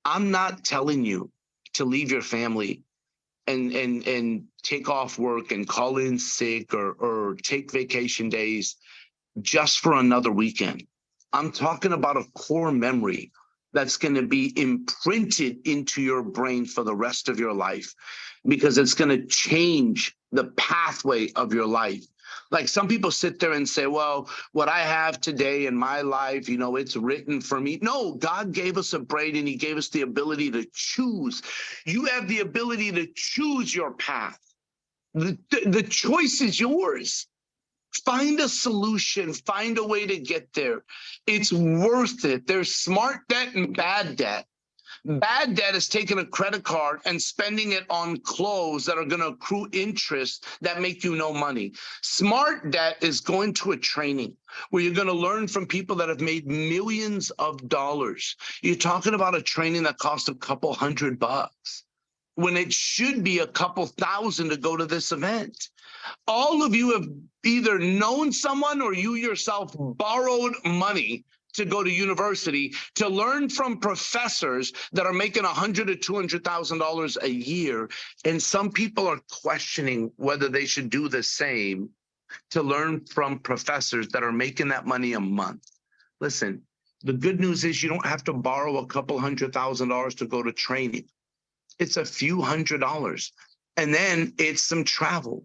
I'm not telling you to leave your family and take off work and call in sick or take vacation days just for another weekend. I'm talking about a core memory that's going to be imprinted into your brain for the rest of your life, because it's going to change the pathway of your life. Like some people sit there and say, well, what I have today in my life, it's written for me. No, God gave us a brain and he gave us the ability to choose. You have the ability to choose your path. The choice is yours. Find a solution, find a way to get there. It's worth it. There's smart debt and bad debt. Bad debt is taking a credit card and spending it on clothes that are going to accrue interest that make you no money. Smart debt is going to a training where you're going to learn from people that have made millions of dollars. You're talking about a training that costs a couple $100 when it should be a couple thousand to go to this event. All of you have either known someone or you yourself borrowed money to go to university to learn from professors that are making $100,000 to $200,000 a year. And some people are questioning whether they should do the same to learn from professors that are making that money a month. Listen, the good news is you don't have to borrow a couple $100,000 to go to training. It's a few $100s. And then it's some travel.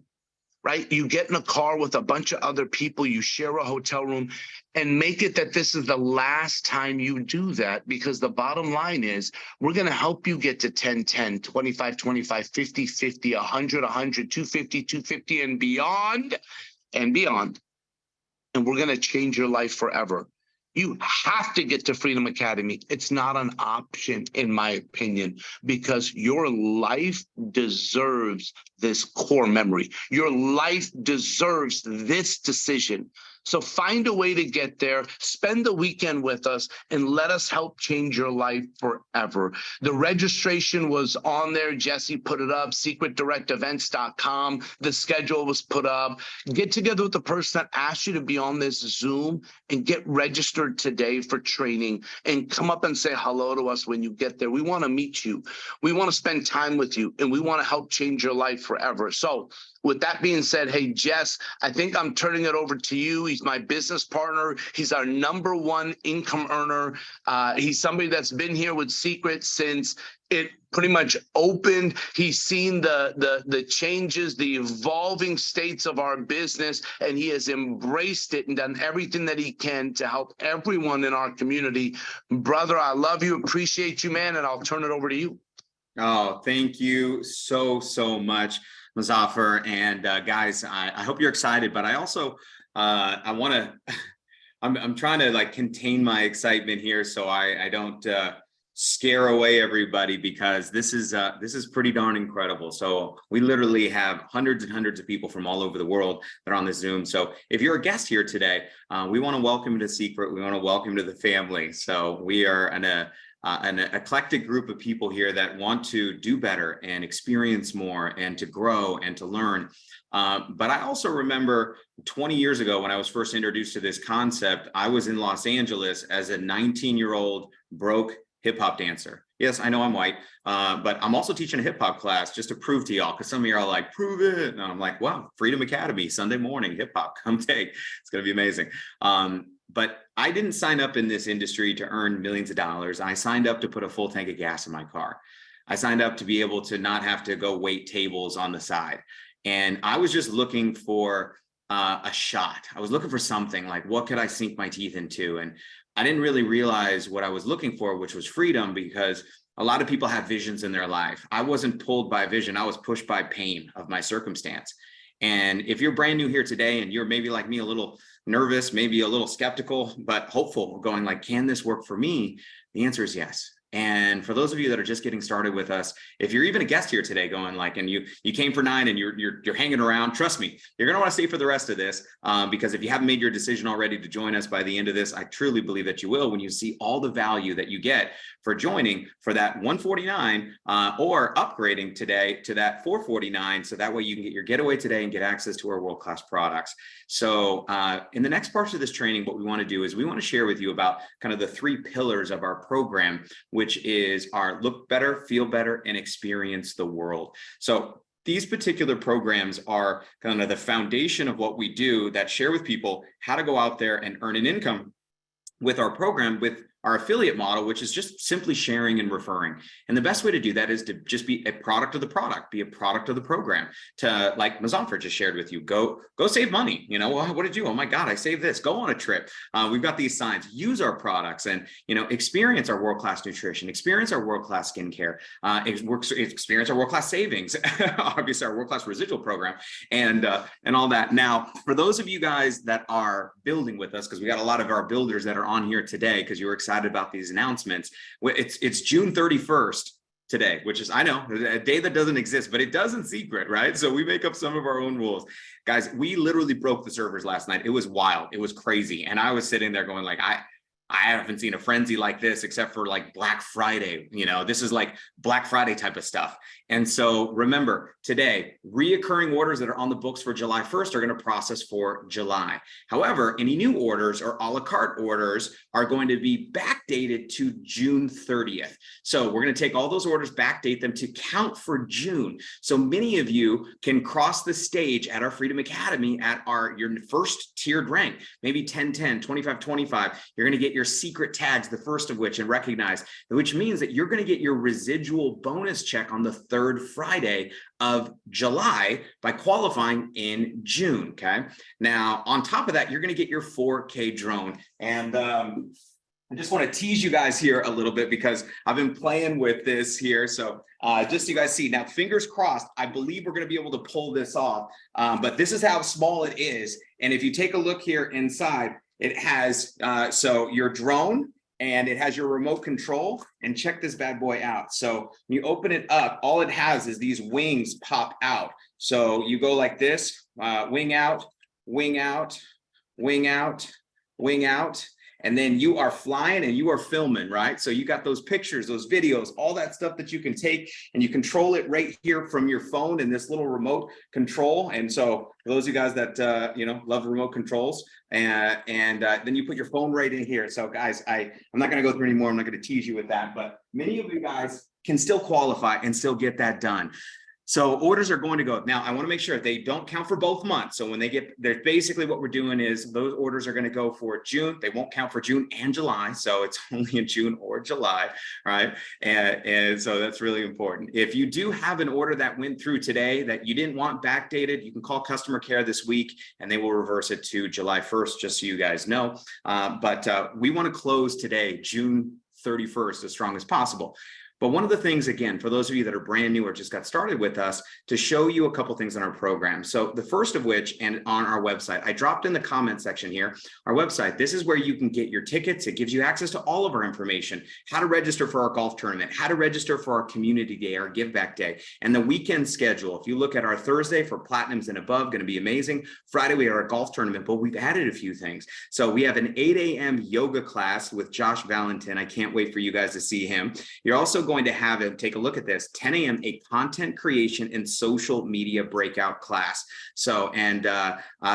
right? You get in a car with a bunch of other people, you share a hotel room, and make it that this is the last time you do that, because the bottom line is we're going to help you get to 10, 10, 25, 25, 50, 50, 100, 100, 250, 250, and beyond, and beyond. And we're going to change your life forever. You have to get to Freedom Academy. It's not an option, in my opinion, because your life deserves this core memory. Your life deserves this decision. So find a way to get there, spend the weekend with us, and let us help change your life forever. The registration was on there. Jesse put it up, secretdirectevents.com. The schedule was put up. Get together with the person that asked you to be on this Zoom and get registered today for training, and come up and say hello to us when you get there. We want to meet you. We want to spend time with you, and we want to help change your life forever. So with that being said, hey, Jess, I think I'm turning it over to you. He's my business partner. He's our #1 income earner. He's somebody that's been here with Secret since it pretty much opened. He's seen the changes, the evolving states of our business, and he has embraced it and done everything that he can to help everyone in our community. Brother, I love you, appreciate you, man, and I'll turn it over to you. Oh, thank you so much, Muzaffar. And guys, I hope you're excited, but I also I want to I'm trying to like contain my excitement here so I don't scare away everybody, because this is pretty darn incredible. So we literally have hundreds and hundreds of people from all over the world that are on this Zoom. So if you're a guest here today, we want to welcome you to Secret. We want to welcome you to the family. So we are an eclectic group of people here that want to do better and experience more and to grow and to learn. But I also remember 20 years ago when I was first introduced to this concept, I was in Los Angeles as a 19-year-old broke hip hop dancer. Yes, I know I'm white, but I'm also teaching a hip hop class just to prove to y'all, because some of you are like, prove it. And I'm like, wow, Freedom Academy, Sunday morning, hip hop, come take. It's going to be amazing. But I didn't sign up in this industry to earn millions of dollars. I signed up to put a full tank of gas in my car. I signed up to be able to not have to go wait tables on the side. And I was just looking for a shot. I was looking for something like, what could I sink my teeth into? And I didn't really realize what I was looking for, which was freedom, because a lot of people have visions in their life. I wasn't pulled by vision. I was pushed by pain of my circumstance. And if you're brand new here today and you're maybe like me, a little nervous, maybe a little skeptical, but hopeful, going like, can this work for me? The answer is yes. And for those of you that are just getting started with us, if you're even a guest here today going like, and you came for 9 and you're hanging around, trust me, you're going to want to stay for the rest of this, because if you haven't made your decision already to join us by the end of this, I truly believe that you will, when you see all the value that you get for joining for that $149 or upgrading today to that $449. So that way you can get your getaway today and get access to our world-class products. So in the next parts of this training, what we want to do is we want to share with you about kind of the 3 pillars of our program, which is our look better, feel better, and experience the world. So these particular programs are kind of the foundation of what we do, that share with people how to go out there and earn an income with our program, with our affiliate model, which is just simply sharing and referring. And the best way to do that is to just be a product of the product, be a product of the program, to, like Muzaffar just shared with you, go save money. You know, well, what did you, oh my God, I saved this, go on a trip. We've got these signs, use our products, and, you know, experience our world-class nutrition, experience our world-class skincare, experience our world-class savings, obviously our world-class residual program, and all that. Now, for those of you guys that are building with us, because we got a lot of our builders that are on here today, because you were excited about these announcements. It's June 31st today, which is, I know, a day that doesn't exist, but it does in Secret, right? So we make up some of our own rules. Guys, we literally broke the servers last night. It was wild. It was crazy. And I was sitting there going like, I haven't seen a frenzy like this except for like Black Friday. You know, this is like Black Friday type of stuff. And so remember, today, reoccurring orders that are on the books for July 1st are going to process for July. However, any new orders or a la carte orders are going to be backdated to June 30th. So we're going to take all those orders, backdate them to count for June. So many of you can cross the stage at our Freedom Academy at your first tiered rank, maybe 10-10, 25-25. You're going to get your your secret tags, the first of which, and recognize, which means that you're going to get your residual bonus check on the third Friday of July by qualifying in June. Okay. Now, on top of that, you're going to get your 4K drone. And I just want to tease you guys here a little bit because I've been playing with this here. So just so you guys see, now fingers crossed, I believe we're going to be able to pull this off. But this is how small it is. And if you take a look here inside, it has so your drone, and it has your remote control, and check this bad boy out. So when you open it up, all it has is these wings pop out. So you go like this, wing out, wing out, wing out, wing out. And then you are flying and you are filming, right? So you got those pictures, those videos, all that stuff that you can take, and you control it right here from your phone in this little remote control. And so for those of you guys that, love remote controls, and then you put your phone right in here. So guys, I'm not going to go through anymore. I'm not going to tease you with that, but many of you guys can still qualify and still get that done. So orders are going to go. Now, I want to make sure they don't count for both months. So when they get there, basically what we're doing is those orders are going to go for June. They won't count for June and July. So it's only in June or July, right? And so that's really important. If you do have an order that went through today that you didn't want backdated, you can call customer care this week and they will reverse it to July 1st, just so you guys know. But we want to close today, June 31st, as strong as possible. But one of the things, again, for those of you that are brand new or just got started with us, to show you a couple things on our program. So the first of which, and on our website, I dropped in the comment section here, our website, this is where you can get your tickets. It gives you access to all of our information, how to register for our golf tournament, how to register for our community day, our give back day, and the weekend schedule. If you look at our Thursday for platinums and above, going to be amazing. Friday, we have our golf tournament, but we've added a few things. So we have an 8 a.m. yoga class with Josh Valentin. I can't wait for you guys to see him. You're also going to have it, take a look at this, 10 a.m. a content creation and social media breakout class. So, and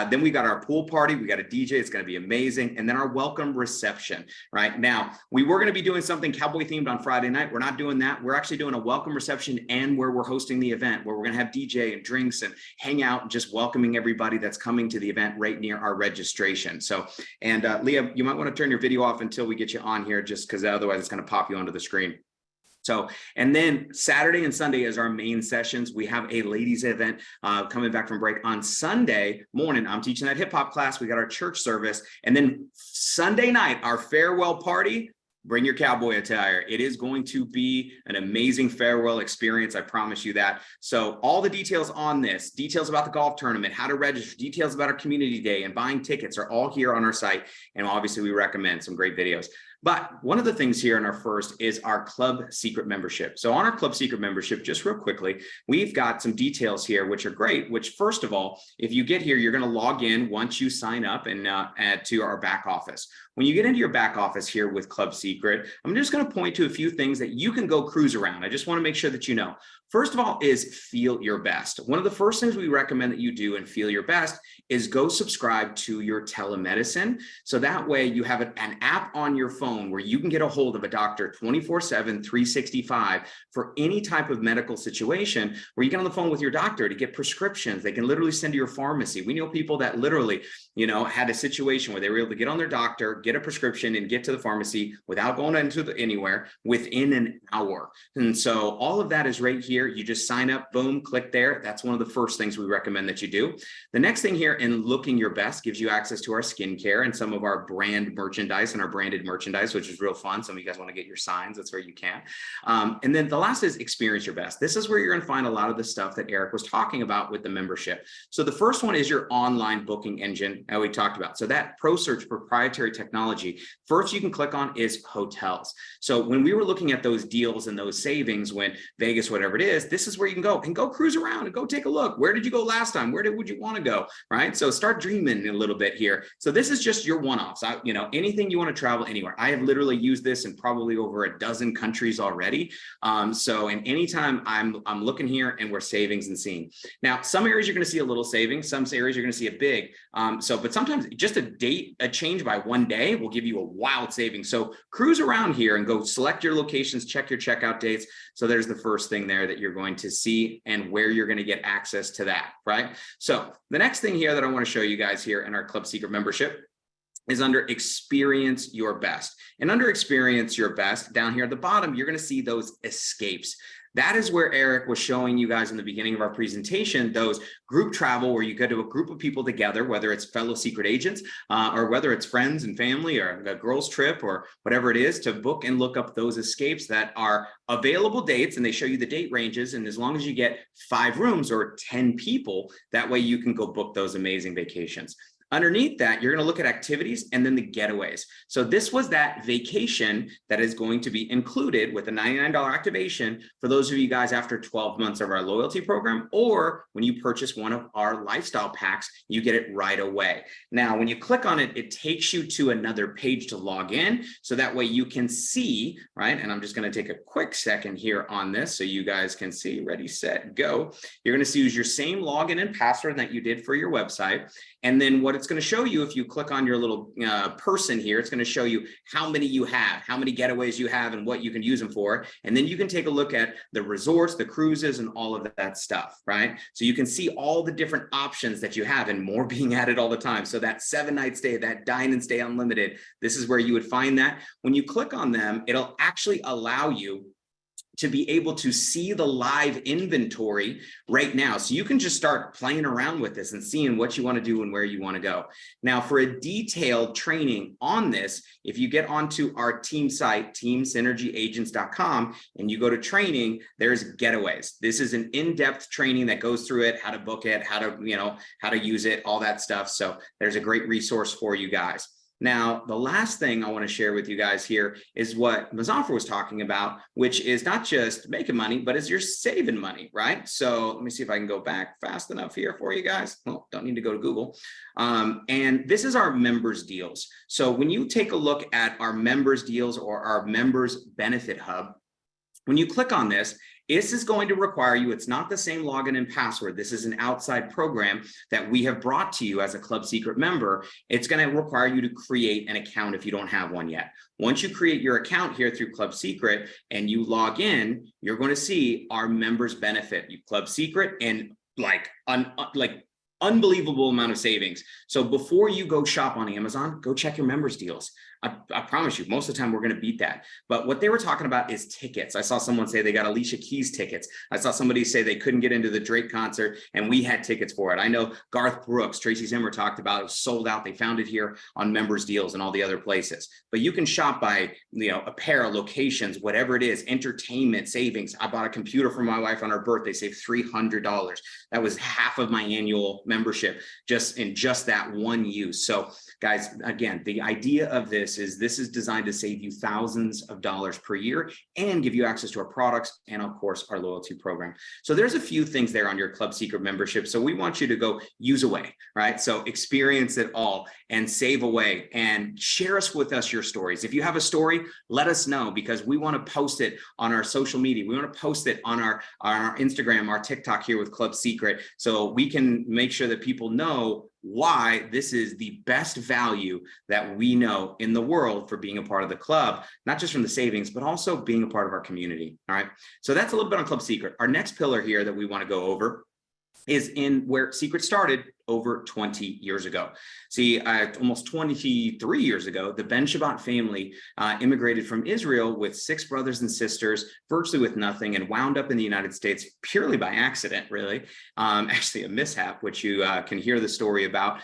then we got our pool party, we got a DJ, it's going to be amazing. And then our welcome reception, right? Now, we were going to be doing something cowboy themed on Friday night. We're not doing that. We're actually doing a welcome reception and where we're hosting the event, where we're going to have DJ and drinks and hang out and just welcoming everybody that's coming to the event right near our registration. So, and Leah, you might want to turn your video off until we get you on here, just because otherwise it's going to pop you onto the screen. So, and then Saturday and Sunday is our main sessions. We have a ladies event coming back from break on Sunday morning. I'm teaching that hip hop class. We got our church service. And then Sunday night, our farewell party. Bring your cowboy attire. It is going to be an amazing farewell experience. I promise you that. So all the details on this, details about the golf tournament, how to register, details about our community day and buying tickets are all here on our site. And obviously we recommend some great videos. But one of the things here in our first is our Club Secret membership. So on our Club Secret membership, just real quickly, we've got some details here, which are great, which first of all, if you get here, you're going to log in once you sign up and add to our back office. When you get into your back office here with Club Secret, I'm just going to point to a few things that you can go cruise around. I just want to make sure that you know. First of all is feel your best. One of the first things we recommend that you do and feel your best is go subscribe to your telemedicine. So that way you have an app on your phone where you can get a hold of a doctor 24/7, 365 for any type of medical situation where you get on the phone with your doctor to get prescriptions. They can literally send to your pharmacy. We know people that literally, had a situation where they were able to get on their doctor, get a prescription and get to the pharmacy without going into anywhere within an hour. And so all of that is right here. You just sign up, boom, click there. That's one of the first things we recommend that you do. The next thing here in looking your best gives you access to our skincare and some of our brand merchandise and our branded merchandise, which is real fun. Some of you guys want to get your signs. That's where you can. And then the last is experience your best. This is where you're going to find a lot of the stuff that Eric was talking about with the membership. So the first one is your online booking engine that we talked about. So that ProSearch proprietary technology, first you can click on is hotels. So when we were looking at those deals and those savings when Vegas, whatever it is, this is where you can go cruise around and go take a look. Where did you go last time? Where would you want to go? Right. So start dreaming a little bit here. So this is just your one-offs. Anything you want to travel anywhere. I have literally used this in probably over a dozen countries already. And anytime I'm looking here and we're savings and seeing. Now, some areas you're going to see a little savings. Some areas you're going to see a big. But sometimes just a change by one day will give you a wild savings. So cruise around here and go select your locations, check your checkout dates. So there's the first thing there that you're going to see and where you're going to get access to that, right? So the next thing here that I want to show you guys here in our Club Secret membership is under experience your best. And under experience your best, down here at the bottom, you're going to see those escapes. That is where Eric was showing you guys in the beginning of our presentation, those group travel where you go to a group of people together, whether it's fellow secret agents or whether it's friends and family or a girls trip or whatever it is, to book and look up those escapes that are available dates, and they show you the date ranges. And as long as you get 5 rooms or 10 people, that way you can go book those amazing vacations. Underneath that, you're going to look at activities and then the getaways. So this was that vacation that is going to be included with a $99 activation for those of you guys after 12 months of our loyalty program, or when you purchase one of our lifestyle packs, you get it right away. Now, when you click on it, it takes you to another page to log in. So that way you can see, right? And I'm just going to take a quick second here on this so you guys can see. Ready, set, go. You're going to see use your same login and password that you did for your website. And then what it's going to show you, if you click on your little person here, it's going to show you how many you have, how many getaways you have, and what you can use them for. And then you can take a look at the resorts, the cruises, and all of that stuff, right? So you can see all the different options that you have, and more being added all the time. So that 7-night stay, that dine and stay unlimited, this is where you would find that. When you click on them, it'll actually allow you to be able to see the live inventory right now. So you can just start playing around with this and seeing what you want to do and where you want to go. Now, for a detailed training on this, if you get onto our team site, teamsynergyagents.com, and you go to training, there's getaways. This is an in-depth training that goes through it, how to book it, how to use it, all that stuff. So there's a great resource for you guys. Now, the last thing I want to share with you guys here is what Muzaffar was talking about, which is not just making money, but is you're saving money, right? So let me see if I can go back fast enough here for you guys. Well, don't need to go to Google. And this is our members deals. So when you take a look at our members deals or our members benefit hub, when you click on this is going to require you, it's not the same login and password. This is an outside program that we have brought to you as a Club Secret member. It's going to require you to create an account if you don't have one yet. Once you create your account here through Club Secret and you log in, you're going to see our members benefit. You Club Secret and unbelievable amount of savings. So before you go shop on Amazon, go check your members deals. I promise you, most of the time we're going to beat that. But what they were talking about is tickets. I saw someone say they got Alicia Keys tickets. I saw somebody say they couldn't get into the Drake concert and we had tickets for it. I know Garth Brooks, Tracy Zimmer talked about it, was sold out. They found it here on members deals and all the other places. But you can shop by, apparel, locations, whatever it is, entertainment, savings. I bought a computer for my wife on her birthday, saved $300. That was half of my annual membership just in that one use. So guys, again, the idea of this is designed to save you thousands of dollars per year and give you access to our products and of course our loyalty program. So there's a few things there on your Club Secret membership. So we want you to go use away, right? So experience it all and save away and share with us your stories. If you have a story, let us know because we want to post it on our social media. We want to post it on our Instagram, our TikTok here with Club Secret. So we can make sure that people know why this is the best value that we know in the world for being a part of the club, not just from the savings, but also being a part of our community. All right. So that's a little bit on Club Secret. Our next pillar here that we want to go over is in where Secret started over 20 years ago. See, almost 23 years ago, the Ben Shabbat family immigrated from Israel with 6 brothers and sisters, virtually with nothing, and wound up in the United States purely by accident, really. Actually, a mishap, which you can hear the story about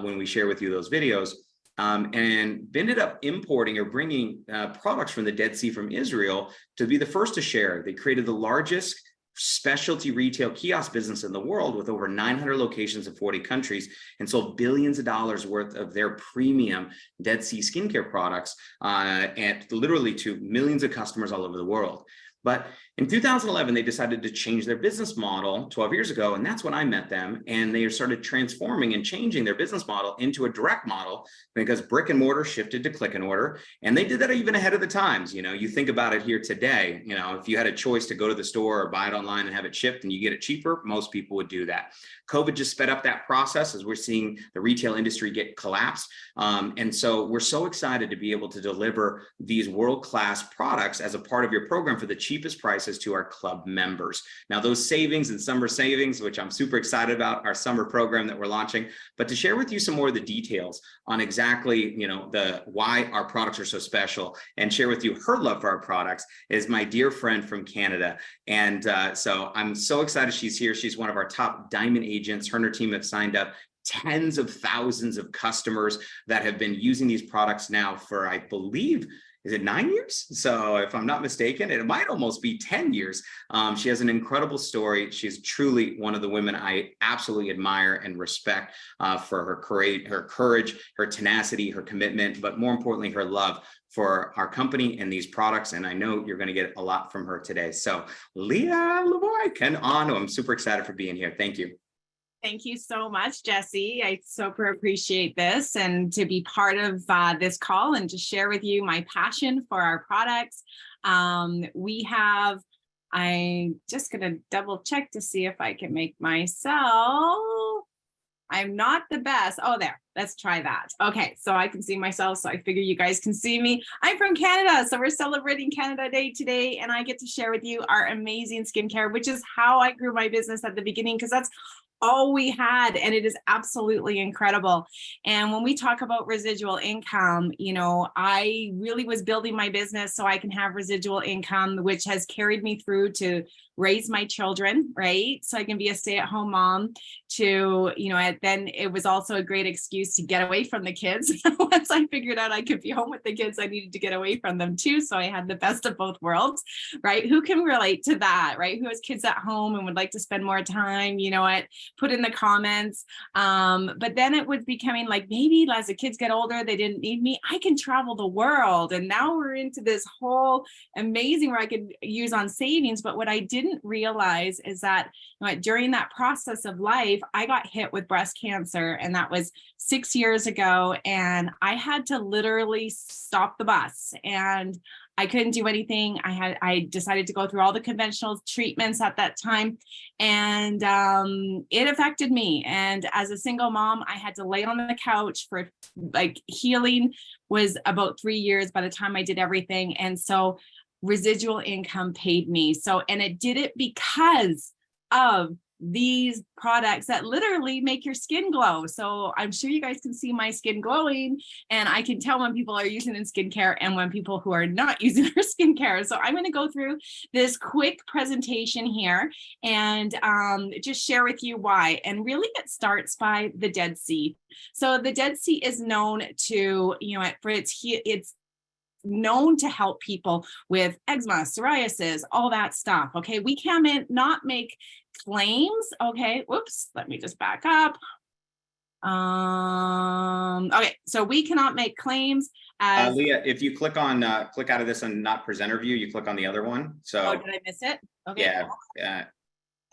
when we share with you those videos. And ended up importing or bringing products from the Dead Sea from Israel to be the first to share. They created the largest specialty retail kiosk business in the world with over 900 locations in 40 countries and sold billions of dollars worth of their premium Dead Sea skincare products and literally to millions of customers all over the world. But in 2011, they decided to change their business model 12 years ago. And that's when I met them. And they started transforming and changing their business model into a direct model because brick and mortar shifted to click and order. And they did that even ahead of the times. You think about it here today, if you had a choice to go to the store or buy it online and have it shipped and you get it cheaper, most people would do that. COVID just sped up that process as we're seeing the retail industry get collapsed. And so we're so excited to be able to deliver these world-class products as a part of your program for the cheapest prices to our club members. Now, those savings and summer savings, which I'm super excited about, our summer program that we're launching, but to share with you some more of the details on exactly, the why our products are so special and share with you her love for our products is my dear friend from Canada. And so I'm so excited she's here. She's one of our top diamond agents. Her and her team have signed up tens of thousands of customers that have been using these products now for, I believe, is it 9 years? So if I'm not mistaken, it might almost be 10 years. She has an incredible story. She's truly one of the women I absolutely admire and respect for her courage, her tenacity, her commitment, but more importantly, her love for our company and these products. And I know you're going to get a lot from her today. So Leah Lavoie, I'm super excited for being here. Thank you. Thank you so much, Jesse. I super appreciate this and to be part of this call and to share with you my passion for our products. I'm just going to double check to see if I can make myself. I'm not the best. Oh, there. Let's try that. Okay, so I can see myself, so I figure you guys can see me. I'm from Canada, so we're celebrating Canada Day today, and I get to share with you our amazing skincare, which is how I grew my business at the beginning, because that's all we had, and it is absolutely incredible. And when we talk about residual income, I really was building my business so I can have residual income, which has carried me through to raise my children, right? So I can be a stay-at-home mom to, then it was also a great excuse to get away from the kids. Once I figured out I could be home with the kids, I needed to get away from them too. So I had the best of both worlds, right? Who can relate to that, right? Who has kids at home and would like to spend more time, put in the comments. But then it was becoming like, maybe as the kids get older, they didn't need me. I can travel the world. And now we're into this whole amazing where I could use on savings. But what I didn't realize is that during that process of life, I got hit with breast cancer, and that was 6 years ago. And I had to literally stop the bus, and I couldn't do anything. I decided to go through all the conventional treatments at that time, and it affected me. And as a single mom, I had to lay on the couch for healing was about 3 years by the time I did everything. And so residual income paid me. And it did it because of these products that literally make your skin glow. So I'm sure you guys can see my skin glowing, and I can tell when people are using it in skincare and when people who are not using their skincare. So I'm going to go through this quick presentation here and just share with you why. And really it starts by the Dead Sea. So the Dead Sea is known to, for it's known to help people with eczema, psoriasis, all that stuff. Okay, we cannot make claims. Okay, whoops, let me just back up. Okay, so we cannot make claims as Leah, if you click out of this and not presenter view, you click on the other one. So did I miss it? Okay, yeah, cool. yeah.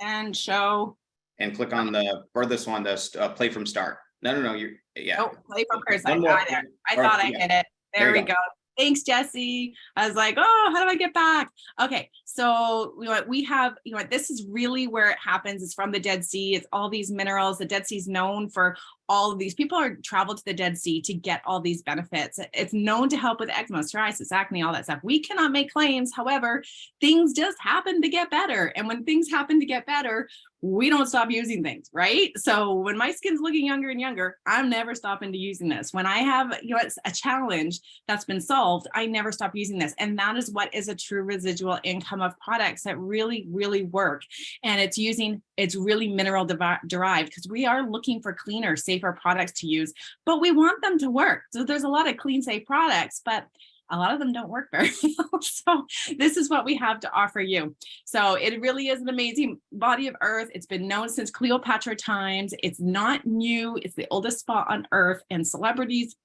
And show. And click on the furthest one, the play from start. No, Oh, play from cursor. One more. I thought I did it. There we go. Thanks, Jesse. I was like, oh, how do I get back? Okay, so we have, this is really where it happens. It's from the Dead Sea. It's all these minerals. The Dead Sea is known for all of these. People are traveled to the Dead Sea to get all these benefits. It's known to help with eczema, psoriasis, acne, all that stuff. We cannot make claims. However, things just happen to get better. And when things happen to get better, we don't stop using things, right? So when my skin's looking younger and younger, I'm never stopping to using this. When I have, it's a challenge that's been solved, I never stop using this. And that is what is a true residual income of products that really, really work. And it's really mineral derived, because we are looking for cleaner, safer products to use, but we want them to work. So there's a lot of clean, safe products, but a lot of them don't work very well. So this is what we have to offer you. So it really is an amazing body of earth. It's been known since Cleopatra times. It's not new. It's the oldest spot on earth, and celebrities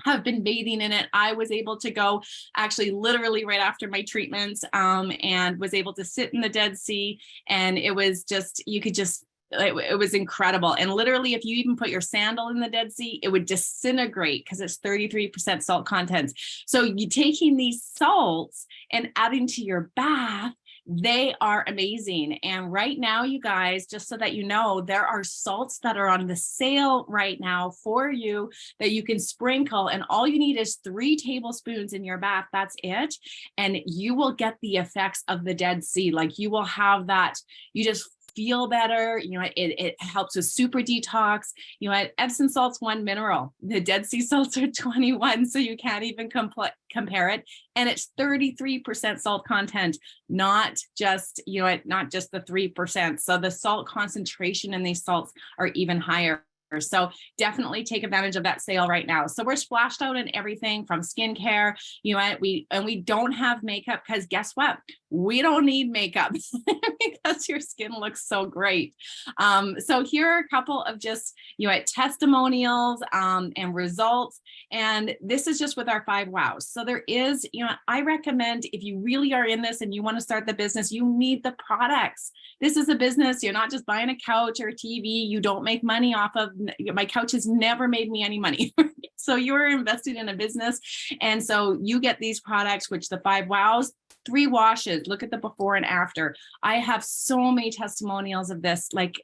have been bathing in it. I was able to go actually literally right after my treatments and was able to sit in the Dead Sea. And it was just, it was incredible. And literally, if you even put your sandal in the Dead Sea, it would disintegrate because it's 33% salt content. So you taking these salts and adding to your bath They are amazing. And right now, you guys, just so that you know, there are salts that are on the sale right now for you that you can sprinkle. And all you need is 3 tablespoons in your bath. That's it. And you will get the effects of the Dead Sea. Like you will have that, you just feel better. You know, it helps with super detox. You know, Epsom salt's 1 mineral. The Dead Sea salts are 21, so you can't even compare it. And it's 33% salt content, not just, you know, not just the 3%. So the salt concentration in these salts are even higher. So definitely take advantage of that sale right now. So we're splashed out in everything from skincare, you know, we don't have makeup because guess what? We don't need makeup because your skin looks so great. So here are a couple of just, you know, testimonials and results. And this is just with our 5 wows. So there is, you know, I recommend if you really are in this and you want to start the business, you need the products. This is a business. You're not just buying a couch or a TV. You don't make money off of, my couch has never made me any money. So you're invested in a business. And so you get these products, which the 5 wows, 3 washes, look at the before and after. I have so many testimonials of this, like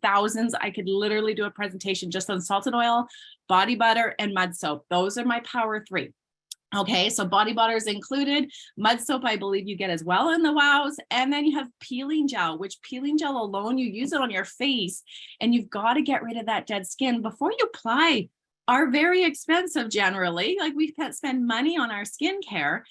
thousands. I could literally do a presentation just on salted oil, body butter, and mud soap. Those are my power 3. Okay, so body butter is included. Mud soap, I believe you get as well in the wows. And then you have peeling gel, which peeling gel alone, you use it on your face and you've got to get rid of that dead skin before you apply. Are very expensive generally. Like we can't spend money on our skincare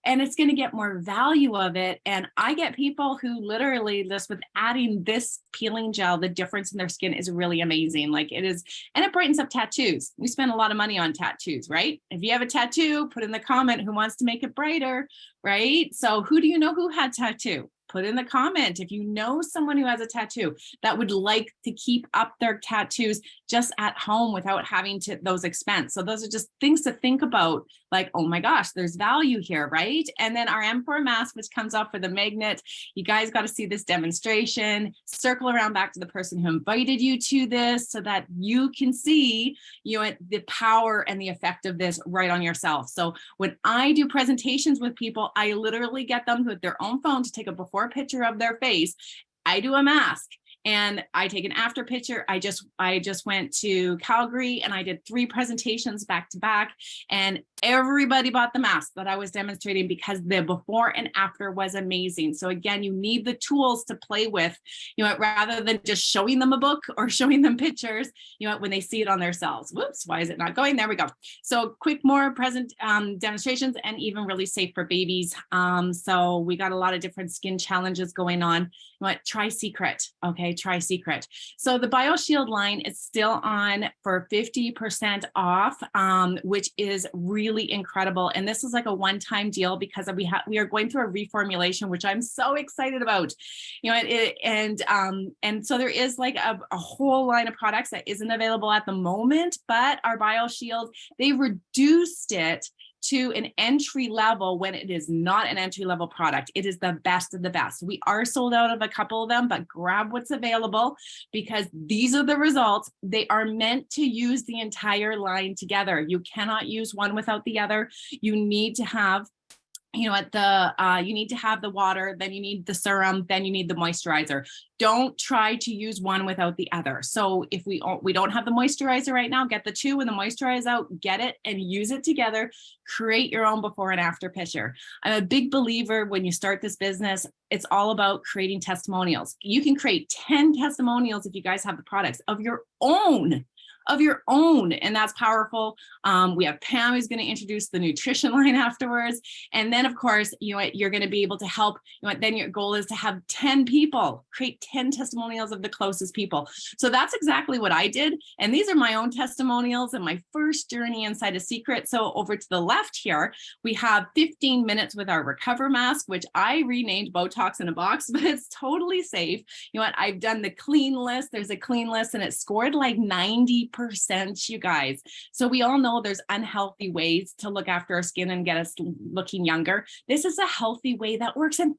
and it's going to get more value of it. And I get people who literally just with adding this peeling gel, the difference in their skin is really amazing. Like it is, and it brightens up tattoos. We spend a lot of money on tattoos, right? If you have a tattoo, put in the comment who wants to make it brighter, right? So who do you know who had tattoo? Put in the comment if you know someone who has a tattoo that would like to keep up their tattoos just at home without having to those expense. So those are just things to think about, like, oh my gosh, there's value here, right? And then our M4 mask, which comes off for the magnet. You guys got to see this demonstration. Circle around back to the person who invited you to this so that you can see, you know, the power and the effect of this right on yourself. So when I do presentations with people, I literally get them with their own phone to take a before picture of their face. I do a mask and I take an after picture. I just went to Calgary and I did 3 presentations back to back and everybody bought the mask that I was demonstrating because the before and after was amazing. So again, you need the tools to play with, you know, rather than just showing them a book or showing them pictures, you know, when they see it on themselves. Whoops, why is it not going? There we go. So quick, more present demonstrations and even really safe for babies. So we got a lot of different skin challenges going on. You know what? Try Secret. Okay, try Secret. So the BioShield line is still on for 50% off, which is really incredible. And this is like a one-time deal because we are going through a reformulation, which I'm so excited about. You know, and so there is like a whole line of products that isn't available at the moment, but our BioShield, they reduced it to an entry level when it is not an entry level product. It is the best of the best. We are sold out of a couple of them, but grab what's available because these are the results. They are meant to use the entire line together. You cannot use one without the other. You need to have, you know, you need to have the water, then you need the serum, then you need the moisturizer. Don't try to use one without the other. So if we don't have the moisturizer right now, get the 2 when the moisturizer out, get it and use it together. Create your own before and after picture. I'm a big believer when you start this business, it's all about creating testimonials. You can create 10 testimonials if you guys have the products of your own. And that's powerful. We have Pam who's going to introduce the nutrition line afterwards. And then of course, you know, you're going to be able to help, you know, then your goal is to have 10 people, create 10 testimonials of the closest people. So that's exactly what I did. And these are my own testimonials and my first journey inside a Secret. So over to the left here, we have 15 minutes with our Recover mask, which I renamed Botox in a Box, but it's totally safe. You know what? I've done the clean list. There's a clean list and it scored like 90%, you guys. So we all know there's unhealthy ways to look after our skin and get us looking younger. This is a healthy way that works in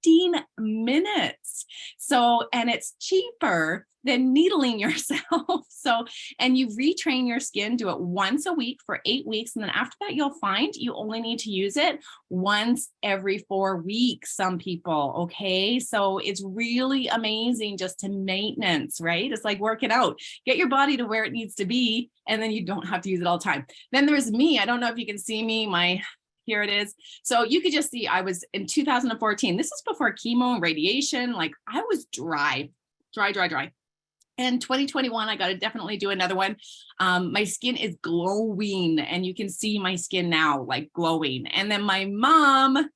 15 minutes. So, and it's cheaper than needling yourself. So, and you retrain your skin, do it once a week for 8 weeks. And then after that, you'll find you only need to use it once every 4 weeks, some people, okay? So it's really amazing just to maintenance, right? It's like working out, get your body to where it needs to be, and then you don't have to use it all the time. Then there's me. I don't know if you can see me, here it is. So you could just see, I was in 2014. This is before chemo and radiation. Like I was dry. And 2021, I got to definitely do another one. My skin is glowing, and you can see my skin now, like glowing. And then my mom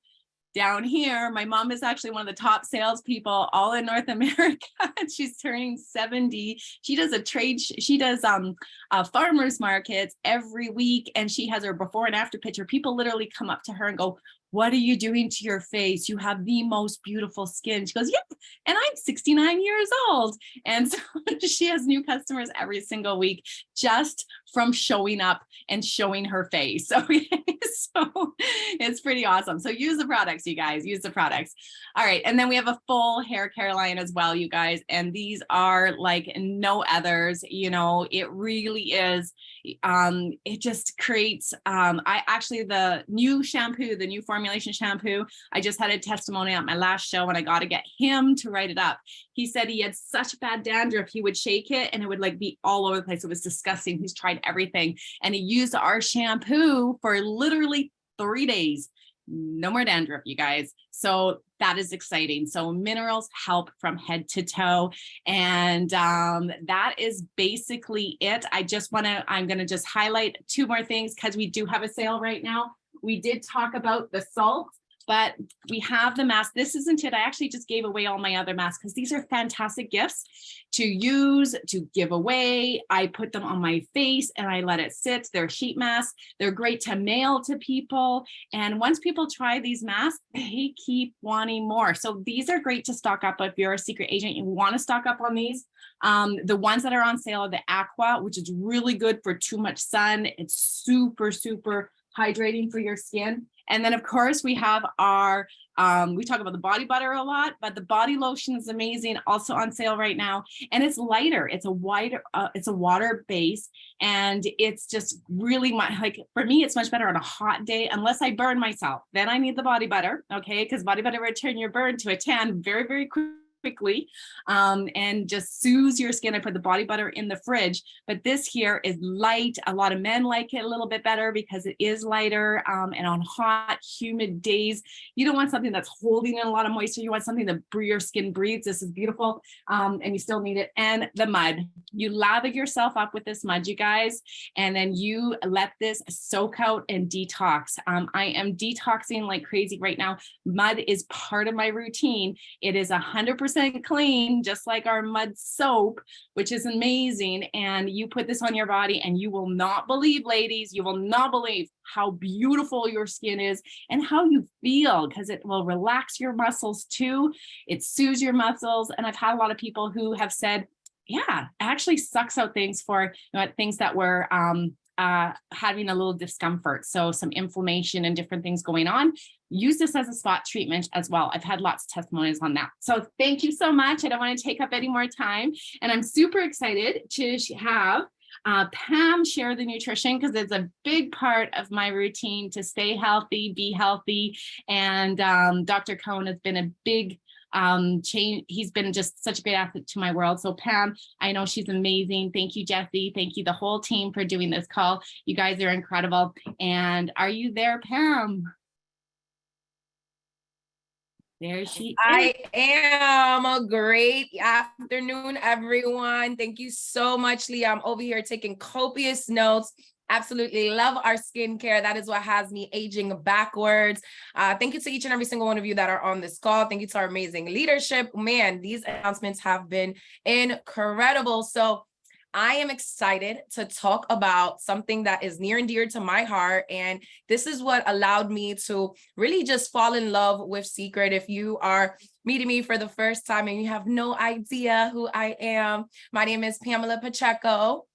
down here, my mom is actually one of the top salespeople all in North America. She's turning 70. She does farmers markets every week, and she has her before and after picture. People literally come up to her and go, "What are you doing to your face? You have the most beautiful skin." She goes, "Yep." And I'm 69 years old. And so she has new customers every single week just from showing up and showing her face. So it's pretty awesome. So use the products, you guys, use the products. All right. And then we have a full hair care line as well, you guys. And these are like no others, it really is. It just creates, the new shampoo, the new formulation shampoo, I just had a testimony at my last show, and I got to get him to write it up. He said he had such bad dandruff, he would shake it and it would like be all over the place. It was disgusting. He's tried everything, and he used our shampoo for literally 3 days. No more dandruff, you guys. So that is exciting. So minerals help from head to toe. And that is basically it. I'm going to just highlight 2 more things because we do have a sale right now. We did talk about the salt, but we have the mask. This isn't it. I actually just gave away all my other masks because these are fantastic gifts to use, to give away. I put them on my face and I let it sit. They're sheet masks. They're great to mail to people. And once people try these masks, they keep wanting more. So these are great to stock up. If you're a secret agent, you want to stock up on these. The ones that are on sale are the Aqua, which is really good for too much sun. It's super, super hydrating for your skin. And then of course we have our, we talk about the body butter a lot, but the body lotion is amazing, also on sale right now. And it's lighter, it's a water base, and it's just really like, for me, it's much better on a hot day, unless I burn myself. Then I need the body butter, okay? Because body butter will turn your burn to a tan very, very quickly, and just soothes your skin. I put the body butter in the fridge, but this here is light. A lot of men like it a little bit better because it is lighter, and on hot, humid days, you don't want something that's holding in a lot of moisture. You want something that your skin breathes. This is beautiful, and you still need it. And the mud, you lather yourself up with this mud, you guys, and then you let this soak out and detox. I am detoxing like crazy right now. Mud is part of my routine. It is 100% clean, just like our mud soap, which is amazing. And you put this on your body and you will not believe, ladies, you will not believe how beautiful your skin is and how you feel, because it will relax your muscles too. It soothes your muscles. And I've had a lot of people who have said, yeah, it actually sucks out things for things that were having a little discomfort. So some inflammation and different things going on. Use this as a spot treatment as well. I've had lots of testimonies on that. So thank you so much. I don't want to take up any more time. And I'm super excited to have Pam share the nutrition, because it's a big part of my routine to stay healthy, be healthy. And Dr. Cohen has been a big change. He's been just such a great asset to my world. So Pam, I know she's amazing. Thank you, Jesse. Thank you, the whole team, for doing this call. You guys are incredible. And are you there, Pam? There she is. I am. A great afternoon, everyone. Thank you so much, Leah. I'm over here taking copious notes. Absolutely love our skincare. That is what has me aging backwards. Thank you to each and every single one of you that are on this call. Thank you to our amazing leadership. Man, these announcements have been incredible. So I am excited to talk about something that is near and dear to my heart. And this is what allowed me to really just fall in love with Secret. If you are meeting me for the first time and you have no idea who I am, my name is Pamela Pacheco.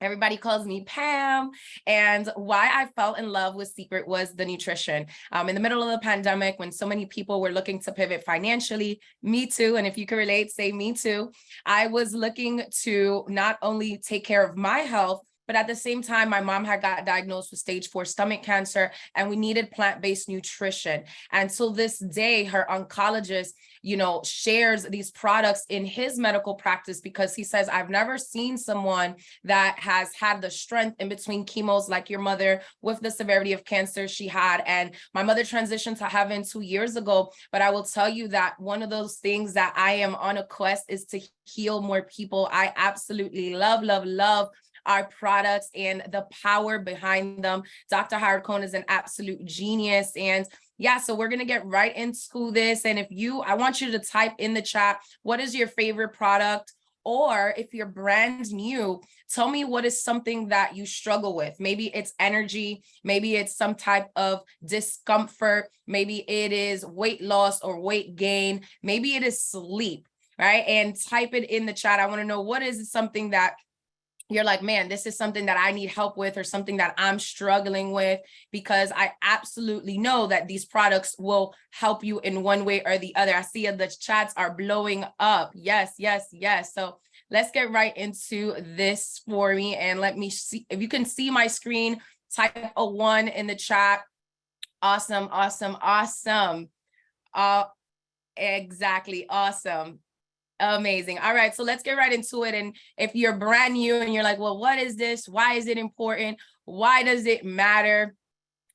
Everybody calls me Pam. And why I fell in love with Secret was the nutrition. In the middle of the pandemic, when so many people were looking to pivot financially, me too. And if you can relate, say me too. I was looking to not only take care of my health, but at the same time, my mom had got diagnosed with stage 4 stomach cancer, and we needed plant-based nutrition. And till this day, her oncologist, shares these products in his medical practice, because he says, I've never seen someone that has had the strength in between chemos like your mother with the severity of cancer she had. And my mother transitioned to heaven 2 years ago. But I will tell you that one of those things that I am on a quest is to heal more people. I absolutely love, love, love our products and the power behind them. Dr. Howard Cohn is an absolute genius. And yeah, so we're going to get right into this. And I want you to type in the chat, what is your favorite product? Or if you're brand new, tell me what is something that you struggle with. Maybe it's energy, maybe it's some type of discomfort, maybe it is weight loss or weight gain, maybe it is sleep, right? And type it in the chat. I want to know, what is something that you're like, man, this is something that I need help with, or something that I'm struggling with, because I absolutely know that these products will help you in one way or the other. I see the chats are blowing up. Yes, yes, yes. So let's get right into this for me. And let me see if you can see my screen. Type a 1 in the chat. Awesome, awesome, awesome. Exactly. Awesome. Amazing. All right, so let's get right into it. And if you're brand new and you're like, well, what is this? Why is it important? Why does it matter?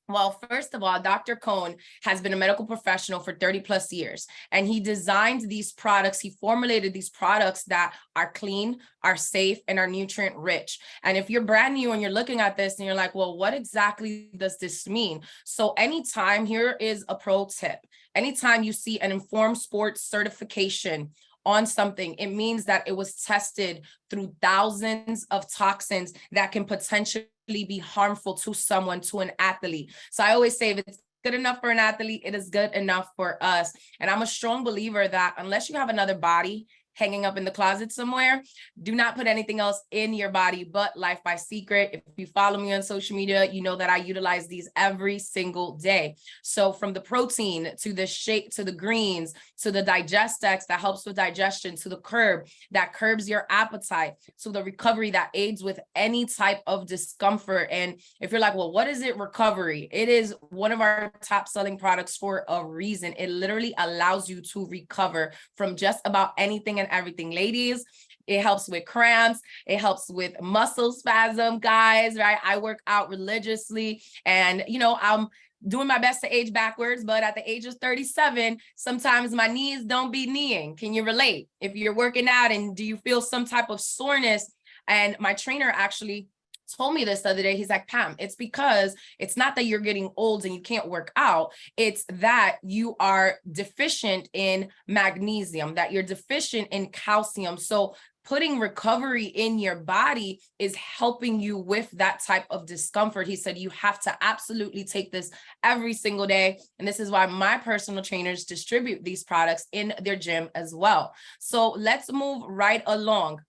Well, first of all, Dr. Cohn has been a medical professional for 30 plus years, and he designed these products. He formulated these products that are clean, are safe, and are nutrient rich. And if you're brand new and you're looking at this and you're like, well, what exactly does this mean? So anytime, here is a pro tip. Anytime you see an informed sports certification on something, it means that it was tested through thousands of toxins that can potentially be harmful to someone, to an athlete. So I always say, if it's good enough for an athlete, it is good enough for us. And I'm a strong believer that unless you have another body hanging up in the closet somewhere, do not put anything else in your body but Life by Secret. If you follow me on social media, you know that I utilize these every single day. So from the protein to the shake, to the greens, to the Digestex that helps with digestion, to the curb that curbs your appetite, to the recovery that aids with any type of discomfort. And if you're like, well, what is it, recovery? It is one of our top selling products for a reason. It literally allows you to recover from just about anything and everything. Ladies, it helps with cramps, it helps with muscle spasm, guys, right? I work out religiously, and I'm doing my best to age backwards, but at the age of 37, sometimes my knees don't be kneeing. Can you relate? If you're working out and do you feel some type of soreness? And my trainer actually told me this the other day. He's like, Pam, it's because it's not that you're getting old and you can't work out. It's that you are deficient in magnesium, that you're deficient in calcium. So putting recovery in your body is helping you with that type of discomfort. He said, you have to absolutely take this every single day. And this is why my personal trainers distribute these products in their gym as well. So let's move right along.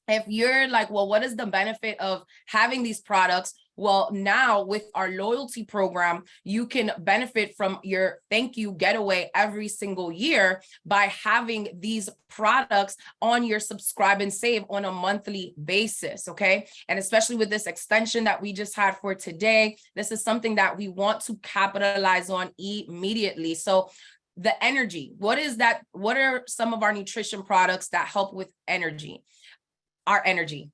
If you're like, well, what is the benefit of having these products? Well, now with our loyalty program, you can benefit from your thank you getaway every single year by having these products on your subscribe and save on a monthly basis. Okay. And especially with this extension that we just had for today, this is something that we want to capitalize on immediately. So the energy, what is that? What are some of our nutrition products that help with energy? Our energy.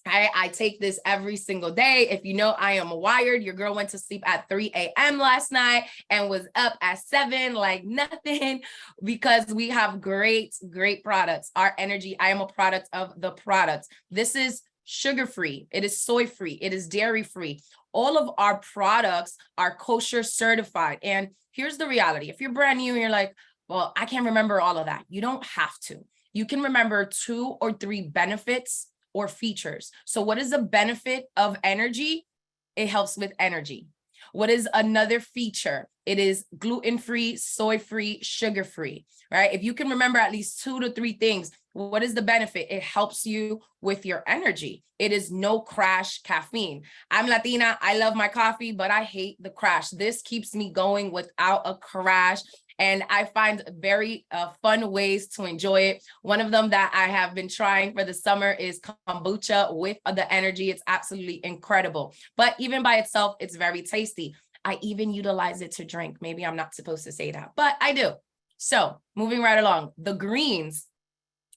I take this every single day. If you know, I am wired. Your girl went to sleep at 3 a.m. last night and was up at 7 like nothing, because we have great, great products. Our energy, I am a product of the products. This is sugar-free. It is soy-free. It is dairy-free. All of our products are kosher certified. And here's the reality. If you're brand new and you're like, well, I can't remember all of that. You don't have to. You can remember 2 or 3 benefits or features. So what is the benefit of energy? It helps with energy. What is another feature? It is gluten-free, soy-free, sugar-free, right? If you can remember at least 2 to 3 things, What is the benefit? It helps you with your energy. It is no crash caffeine. I'm Latina. I love my coffee, but I hate the crash. This keeps me going without a crash. And I find very fun ways to enjoy it. One of them that I have been trying for the summer is kombucha with the energy. It's absolutely incredible. But even by itself, it's very tasty. I even utilize it to drink. Maybe I'm not supposed to say that, but I do. So moving right along, the greens,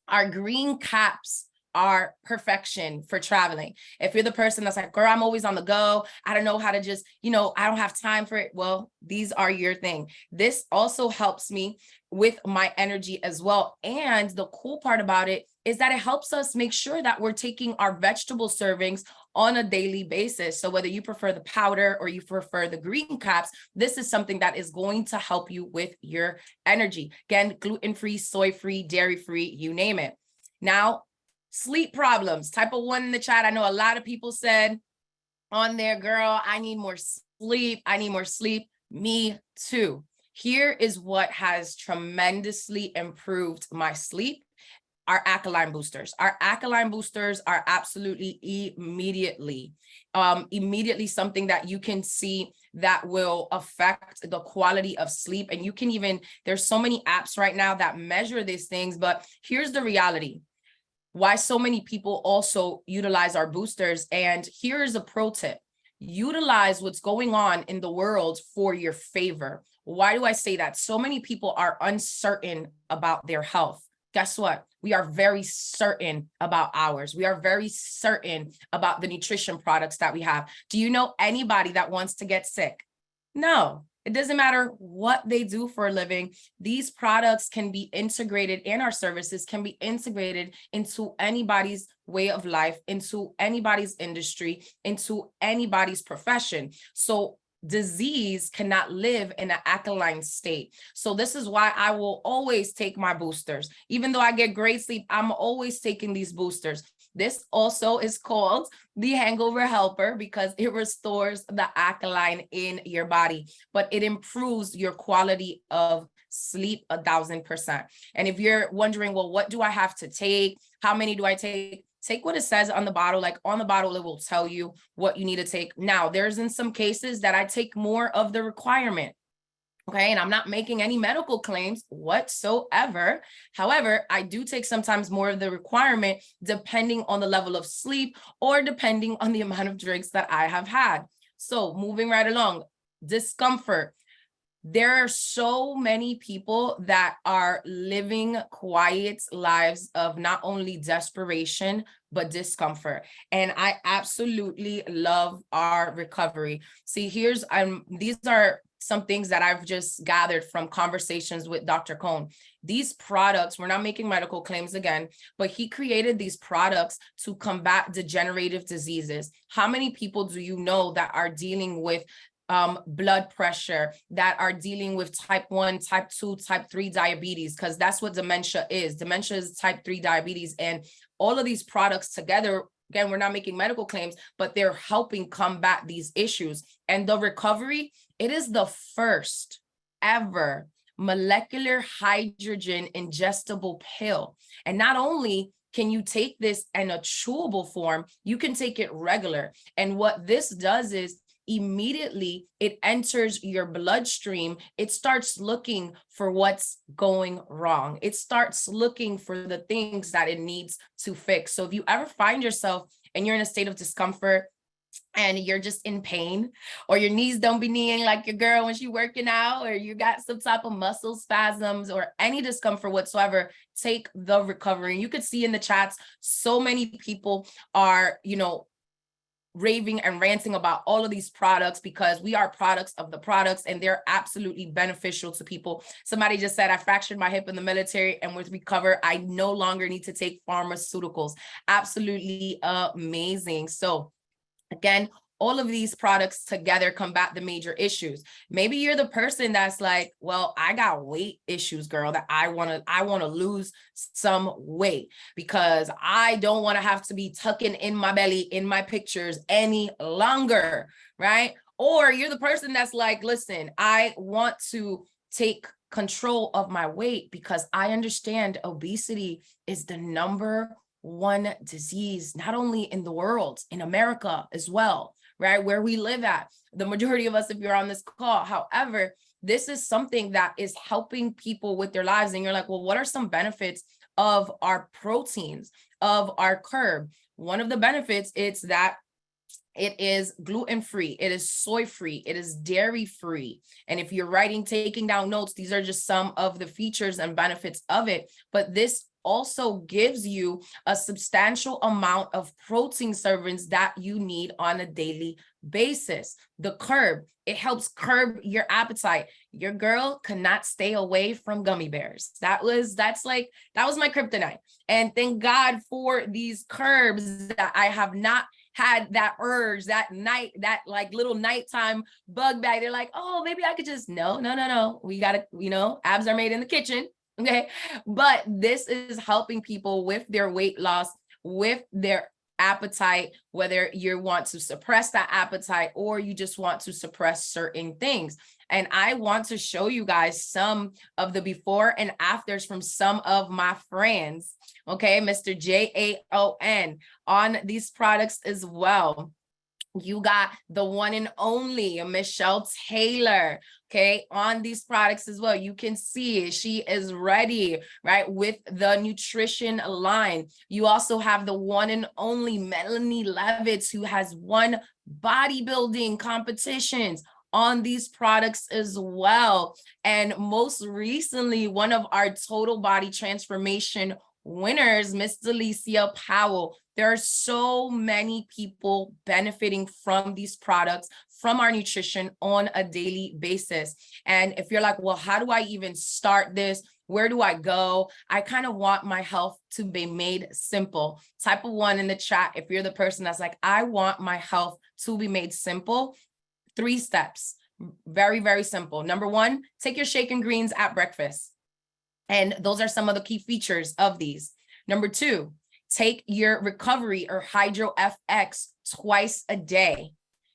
our green caps are perfection for traveling. If you're the person that's like, girl, I'm always on the go, I don't know how to just, I don't have time for it. Well, these are your thing. This also helps me with my energy as well. And the cool part about it is that it helps us make sure that we're taking our vegetable servings on a daily basis. So whether you prefer the powder or you prefer the green caps, this is something that is going to help you with your energy. Again, gluten-free, soy-free, dairy-free, you name it. Now, sleep problems, type of 1 in the chat. I know a lot of people said on there, girl, I need more sleep. I need more sleep. Me too. Here is what has tremendously improved my sleep. Our alkaline boosters. Our alkaline boosters are absolutely immediately something that you can see that will affect the quality of sleep. And you can even, there's so many apps right now that measure these things, but here's the reality. Why so many people also utilize our boosters. And here's a pro tip. Utilize what's going on in the world for your favor. Why do I say that? So many people are uncertain about their health. Guess what? We are very certain about ours. We are very certain about the nutrition products that we have. Do you know anybody that wants to get sick? No. It doesn't matter what they do for a living. These products can be integrated in our services, can be integrated into anybody's way of life, into anybody's industry, into anybody's profession. So disease cannot live in an alkaline state. So this is why I will always take my boosters. Even though I get great sleep, I'm always taking these boosters. This also is called the hangover helper because it restores the alkaline in your body, but it improves your quality of sleep 1000%. And if you're wondering, well, what do I have to take? How many do I take? Take what it says on the bottle. Like on the bottle, it will tell you what you need to take. Now, there's in some cases that I take more of the requirement. Okay, and I'm not making any medical claims whatsoever. However, I do take sometimes more of the requirement depending on the level of sleep or depending on the amount of drinks that I have had. So moving right along, discomfort. There are so many people that are living quiet lives of not only desperation, but discomfort. And I absolutely love our recovery. See, these are some things that I've just gathered from conversations with Dr. Cohn. These products, we're not making medical claims again, but he created these products to combat degenerative diseases. How many people do you know that are dealing with blood pressure, that are dealing with type 1, type 2, type 3 diabetes? Because that's what dementia is. Dementia is type 3 diabetes. And all of these products together, again, we're not making medical claims, but they're helping combat these issues. And the recovery, it is the first ever molecular hydrogen ingestible pill. And not only can you take this in a chewable form, you can take it regular. And what this does is immediately it enters your bloodstream. It starts looking for what's going wrong. It starts looking for the things that it needs to fix. So if you ever find yourself and you're in a state of discomfort and you're just in pain, or your knees don't be kneeing like your girl when she's working out, or you got some type of muscle spasms or any discomfort whatsoever, take the recovery. And you could see in the chats, so many people are, raving and ranting about all of these products because we are products of the products and they're absolutely beneficial to people. Somebody just said, I fractured my hip in the military and with recover, I no longer need to take pharmaceuticals. Absolutely amazing. So again, all of these products together combat the major issues. Maybe you're the person that's like, well, I got weight issues, girl, that I want to lose some weight because I don't want to have to be tucking in my belly in my pictures any longer, right? Or you're the person that's like, listen, I want to take control of my weight because I understand obesity is the #1 disease, not only in the world, in America as well, right? Where we live at, the majority of us, if you're on this call. However, this is something that is helping people with their lives. And you're like, well, what are some benefits of our proteins, of our curb? One of the benefits is that it is gluten-free, it is soy-free, it is dairy-free. And if you're taking down notes, these are just some of the features and benefits of it. But this also gives you a substantial amount of protein servings that you need on a daily basis. The curb, it helps curb your appetite. Your girl cannot stay away from gummy bears. That was my kryptonite. And thank God for these curbs that I have not had that urge, that like little nighttime bug bag. They're like, oh, maybe I could just, no. We gotta, abs are made in the kitchen. Okay. But this is helping people with their weight loss, with their appetite, whether you want to suppress that appetite or you just want to suppress certain things. And I want to show you guys some of the before and afters from some of my friends. Okay, Mr. JAON on these products as well. You got the one and only Michelle Taylor, okay, on these products as well. You can see she is ready, right, with the nutrition line. You also have the one and only Melanie Levitz, who has won bodybuilding competitions on these products as well. And most recently, one of our total body transformation winners, Miss Delicia Powell. There are so many people benefiting from these products, from our nutrition on a daily basis. And if you're like, well, how do I even start this? Where do I go? I kind of want my health to be made simple. Type a 1 in the chat if you're the person that's like, I want my health to be made simple. 3 steps, very, very simple. Number 1, take your shake and greens at breakfast. And those are some of the key features of these. Number 2, take your recovery or Hydro FX twice a day.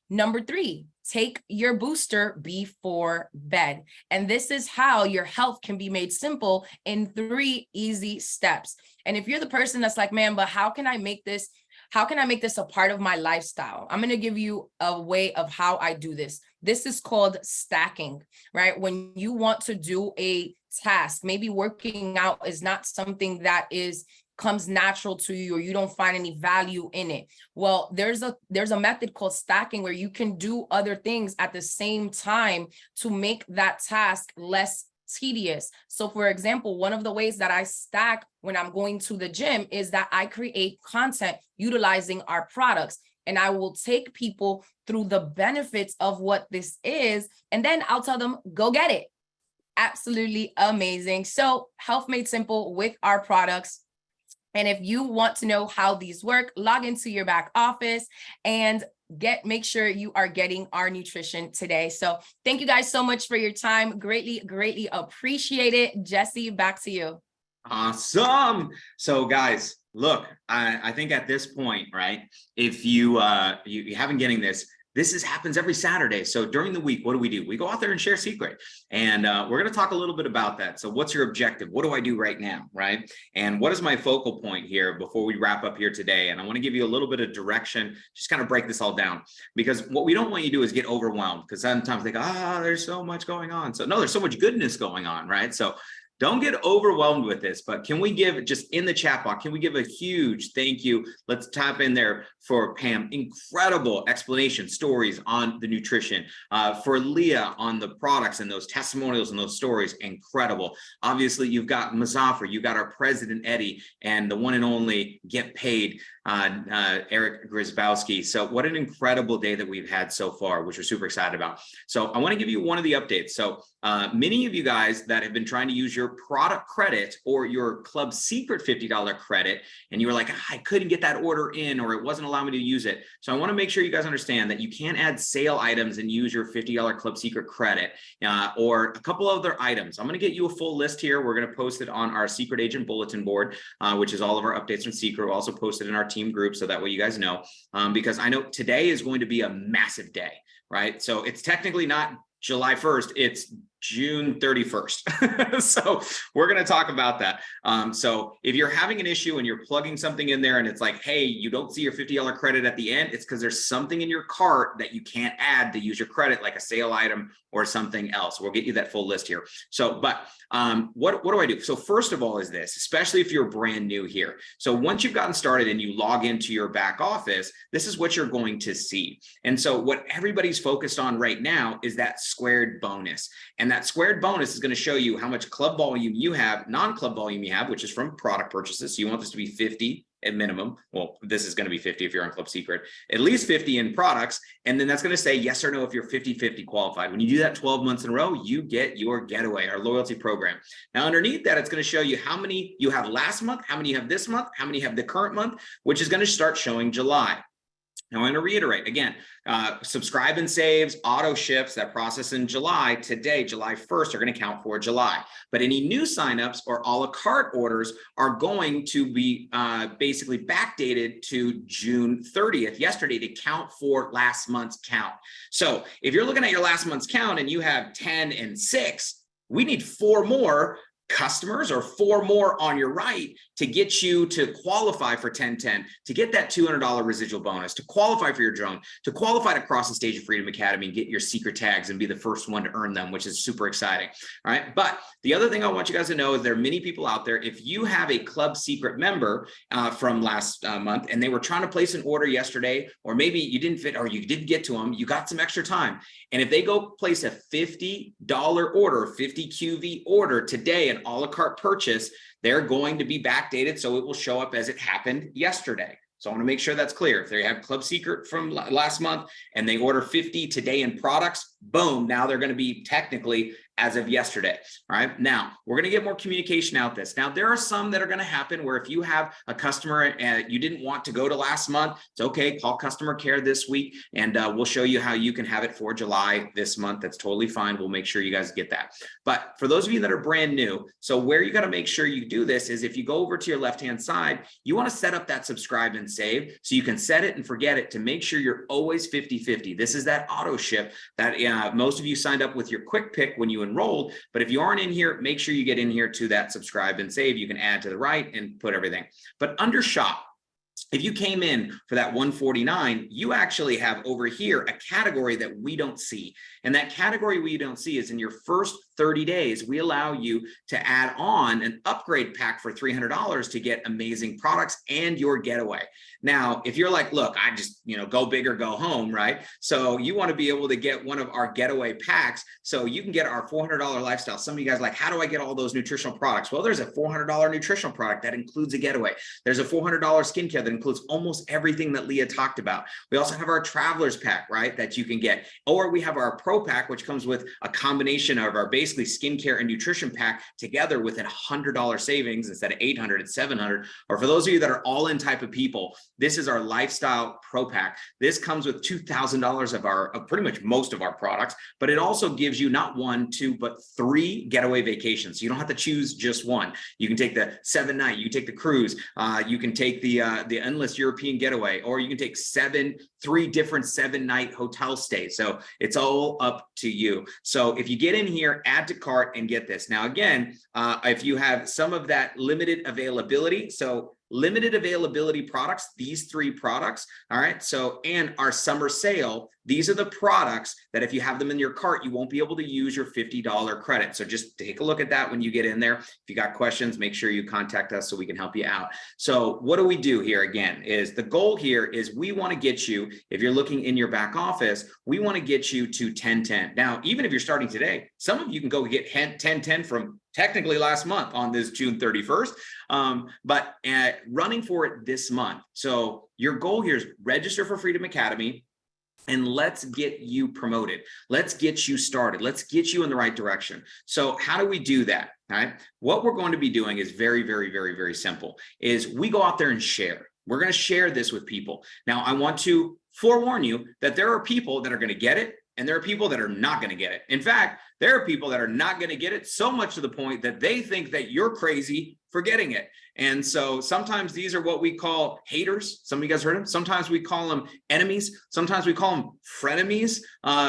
Number 3, take your booster before bed. And this is how your health can be made simple in 3 easy steps. And if you're the person that's like, man, but how can I make this a part of my lifestyle? I'm going to give you a way of how I do this. This is called stacking, right? When you want to do a task, maybe working out is not something that comes natural to you, or you don't find any value in it. Well, there's a method called stacking where you can do other things at the same time to make that task less tedious. So for example, one of the ways that I stack when I'm going to the gym is that I create content utilizing our products, and I will take people through the benefits of what this is, and then I'll tell them, go get it. Absolutely amazing. So health made simple with our products. And if you want to know how these work, log into your back office and make sure you are getting our nutrition today. So thank you guys so much for your time. Greatly, greatly appreciate it. Jesse, back to you. Awesome. So guys, look, I think at this point, right, if you haven't getting this happens every Saturday. So during the week, what do? We go out there and share secret. And we're going to talk a little bit about that. So what's your objective? What do I do right now, right? And what is my focal point here before we wrap up here today? And I want to give you a little bit of direction, just kind of break this all down. Because what we don't want you to do is get overwhelmed, because sometimes they go, there's so much going on. So no, there's so much goodness going on, right? So don't get overwhelmed with this, but can we give, just in the chat box, can we give a huge thank you? Let's tap in there for Pam. Incredible explanation, stories on the nutrition. For Leah on the products and those testimonials and those stories, incredible. Obviously, you've got Muzaffar, you got our president, Eddie, and the one and only Get Paid, Eric Grzybowski. So what an incredible day that we've had so far, which we're super excited about. So I want to give you one of the updates. So many of you guys that have been trying to use your product credit or your club secret $50 credit, and you were like, I couldn't get that order in, or it wasn't allowing me to use it. So I want to make sure you guys understand that you can add sale items and use your $50 club secret credit or a couple other items. I'm going to get you a full list here. We're going to post it on our secret agent bulletin board, which is all of our updates from secret. We'll also post it in our team group, so that way you guys know, because I know today is going to be a massive day, right? So it's technically not July 1st, it's June 31st. So we're going to talk about that. So if you're having an issue and you're plugging something in there and it's like, hey, you don't see your $50 credit at the end, it's because there's something in your cart that you can't add to use your credit, like a sale item or something else. We'll get you that full list here. So, but what do I do? So first of all is this, especially if you're brand new here. So once you've gotten started and you log into your back office, this is what you're going to see. And so what everybody's focused on right now is that squared bonus. And that squared bonus is going to show you how much club volume you have, non-club volume you have, which is from product purchases. So you want this to be 50 at minimum. Well, this is going to be 50 if you're on Club Secret, at least 50 in products. And then that's going to say yes or no if you're 50-50 qualified. When you do that 12 months in a row, you get your getaway, our loyalty program. Now, underneath that, it's going to show you how many you have last month, how many you have this month, how many you have the current month, which is going to start showing July. Now, I'm going to reiterate again, subscribe and saves, auto ships that process in July, today, July 1st, are going to count for July. But any new signups or a la carte orders are going to be basically backdated to June 30th, yesterday, to count for last month's count. So if you're looking at your last month's count and you have 10 and 6, we need 4 more customers or 4 more on your right to get you to qualify for 1010, to get that $200 residual bonus, to qualify for your drone, to qualify to cross the stage of Freedom Academy and get your secret tags and be the first one to earn them, which is super exciting. All right. But the other thing I want you guys to know is there are many people out there. If you have a Club Secret member from last month and they were trying to place an order yesterday, or maybe you didn't fit or you didn't get to them, you got some extra time. And if they go place a $50 order, 50 QV order today, an a la carte purchase, they're going to be backdated, so it will show up as it happened yesterday. So I want to make sure that's clear. If they have Club Secret from last month and they order 50 today in products, boom, now they're going to be technically as of yesterday. All right. Now we're going to get more communication out this. Now there are some that are going to happen where if you have a customer and you didn't want to go to last month, it's okay. Call customer care this week and we'll show you how you can have it for July this month. That's totally fine. We'll make sure you guys get that. But for those of you that are brand new, so where you got to make sure you do this is if you go over to your left-hand side, you want to set up that subscribe and save so you can set it and forget it to make sure you're always 50-50. This is that auto ship that most of you signed up with your quick pick when you enrolled, but if you aren't in here, make sure you get in here to that subscribe and save. You can add to the right and put everything. But under shop, if you came in for that 149, you actually have over here a category that we don't see. And that category we don't see is in your first 30 days, we allow you to add on an upgrade pack for $300 to get amazing products and your getaway. Now, if you're like, look, I just, go big or go home, right? So you want to be able to get one of our getaway packs so you can get our $400 lifestyle. Some of you guys are like, how do I get all those nutritional products? Well, there's a $400 nutritional product that includes a getaway. There's a $400 skincare that includes almost everything that Leah talked about. We also have our travelers pack, right, that you can get. Or we have our pro pack, which comes with a combination of our basically skincare and nutrition pack together with a $100 savings instead of $800, it's $700. Or for those of you that are all in type of people, this is our lifestyle pro pack. This comes with $2,000 of pretty much most of our products, but it also gives you not 1, 2, but 3 getaway vacations. So you don't have to choose just one. You can take the 7-night, you can take the cruise, you can take the endless European getaway, or you can take 3 different 7-night hotel stays. So it's all up to you. So if you get in here, add to cart and get this. Now, again, if you have some of that limited availability, so limited availability products, these 3 products, all right, so, and our summer sale, these are the products that if you have them in your cart, you won't be able to use your $50 credit. So just take a look at that when you get in there. If you got questions, make sure you contact us so we can help you out. So what do we do here again is the goal here is we want to get you, if you're looking in your back office, we want to get you to 1010. Now, even if you're starting today, some of you can go get 1010 from technically last month on this June 31st, but running for it this month. So your goal here is register for Freedom Academy and let's get you promoted. Let's get you started. Let's get you in the right direction. So how do we do that? All right. What we're going to be doing is very, very, very, very simple is we go out there and share. We're going to share this with people. Now, I want to forewarn you that there are people that are going to get it and there are people that are not going to get it. In fact, there are people that are not going to get it so much to the point that they think that you're crazy forgetting it. And so sometimes these are what we call haters. Some of you guys heard them. Sometimes we call them enemies. Sometimes we call them frenemies.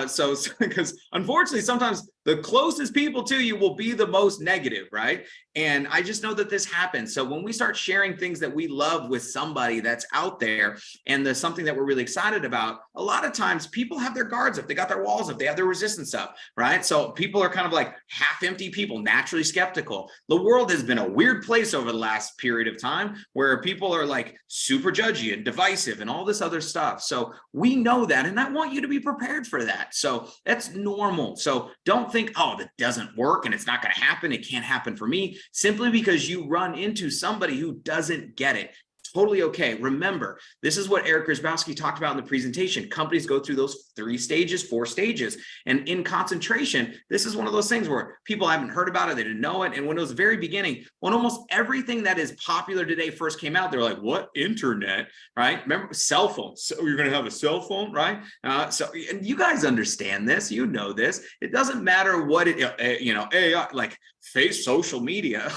So because unfortunately, sometimes the closest people to you will be the most negative, right? And I just know that this happens. So when we start sharing things that we love with somebody that's out there, and there's something that we're really excited about, a lot of times people have their guards up, they got their walls up, they have their resistance up, right? So people are kind of like half empty people, naturally skeptical. The world has been a weird place over the last period of time where people are like super judgy and divisive and all this other stuff. So we know that, and I want you to be prepared for that. So that's normal. So don't think, oh, that doesn't work and it's not going to happen, it can't happen for me, simply because you run into somebody who doesn't get it. Totally okay. Remember, this is what Eric Grzybowski talked about in the presentation. Companies go through those 4 stages. And in concentration, this is one of those things where people haven't heard about it, they didn't know it. And when it was the very beginning, when almost everything that is popular today first came out, they're like, what? Internet, right? Remember cell phones. So you're going to have a cell phone, right? So and you guys understand this, you know this. It doesn't matter what it, AI, like face social media.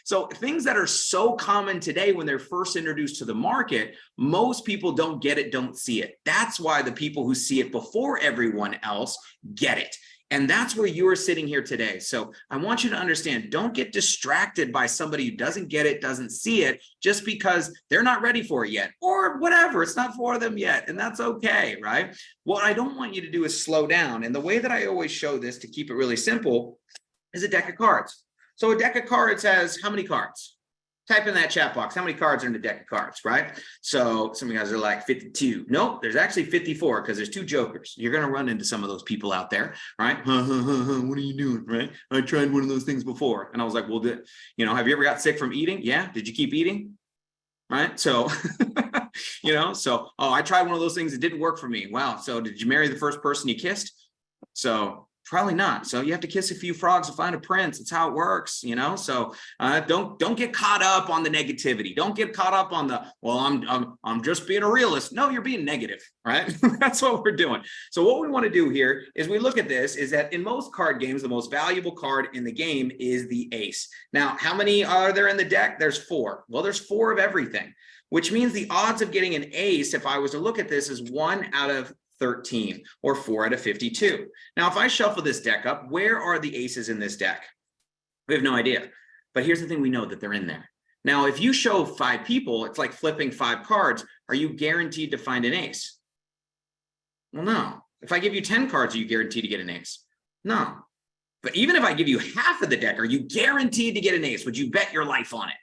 So things that are so common today when they're first introduced to the market, most people don't get it, don't see it. That's why the people who see it before everyone else get it. And that's where you are sitting here today. So I want you to understand, don't get distracted by somebody who doesn't get it, doesn't see it, just because they're not ready for it yet, or whatever, it's not for them yet. And that's okay, right? What I don't want you to do is slow down. And the way that I always show this to keep it really simple is a deck of cards. So a deck of cards has how many cards? Type in that chat box, how many cards are in the deck of cards, right? So some of you guys are like 52. Nope, there's actually 54 because there's 2 jokers. You're going to run into some of those people out there, right? What are you doing, right? I tried one of those things before. And I was like, well, have you ever got sick from eating? Yeah. Did you keep eating? Right? So, I tried one of those things. It didn't work for me. Wow. So did you marry the first person you kissed? So probably not. So you have to kiss a few frogs to find a prince. It's how it works, So don't get caught up on the negativity. Don't get caught up on the, well, I'm just being a realist. No, you're being negative, right? That's what we're doing. So what we want to do here is we look at this is that in most card games, the most valuable card in the game is the ace. Now, how many are there in the deck? There's 4. Well, there's 4 of everything, which means the odds of getting an ace, if I was to look at this, is 1 out of 13 or 4 out of 52. Now, if I shuffle this deck up, where are the aces in this deck? We have no idea. But here's the thing, we know that they're in there. Now, if you show 5 people, it's like flipping 5 cards. Are you guaranteed to find an ace? Well, no. If I give you 10 cards, are you guaranteed to get an ace? No. But even if I give you half of the deck, are you guaranteed to get an ace? Would you bet your life on it?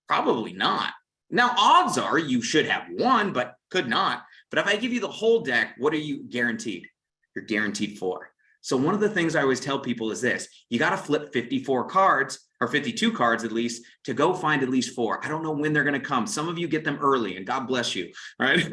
Probably not. Now, odds are you should have 1, but could not. But if I give you the whole deck, what are you guaranteed? You're guaranteed 4. So one of the things I always tell people is this: you got to flip 54 cards, or 52 cards at least, to go find at least 4. I don't know when they're going to come. Some of you get them early, and God bless you. All right.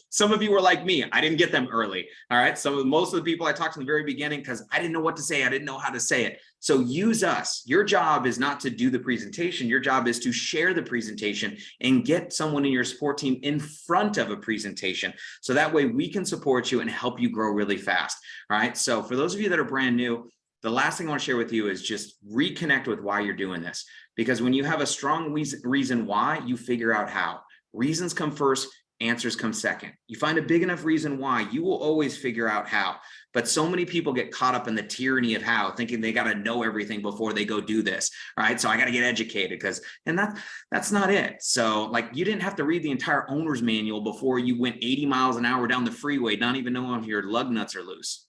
Some of you were like me. I didn't get them early. All right. So most of the people I talked to in the very beginning, because I didn't know what to say. I didn't know how to say it. So use us. Your job is not to do the presentation. Your job is to share the presentation and get someone in your support team in front of a presentation. So that way we can support you and help you grow really fast. All right. So for those of you that are brand new, the last thing I want to share with you is just reconnect with why you're doing this. Because when you have a strong reason why, you figure out how. Reasons come first, answers come second. You find a big enough reason why, you will always figure out how. But so many people get caught up in the tyranny of how, thinking they got to know everything before they go do this. All right. So I got to get educated and that's not it. So like, you didn't have to read the entire owner's manual before you went 80 miles an hour down the freeway, not even knowing if your lug nuts are loose.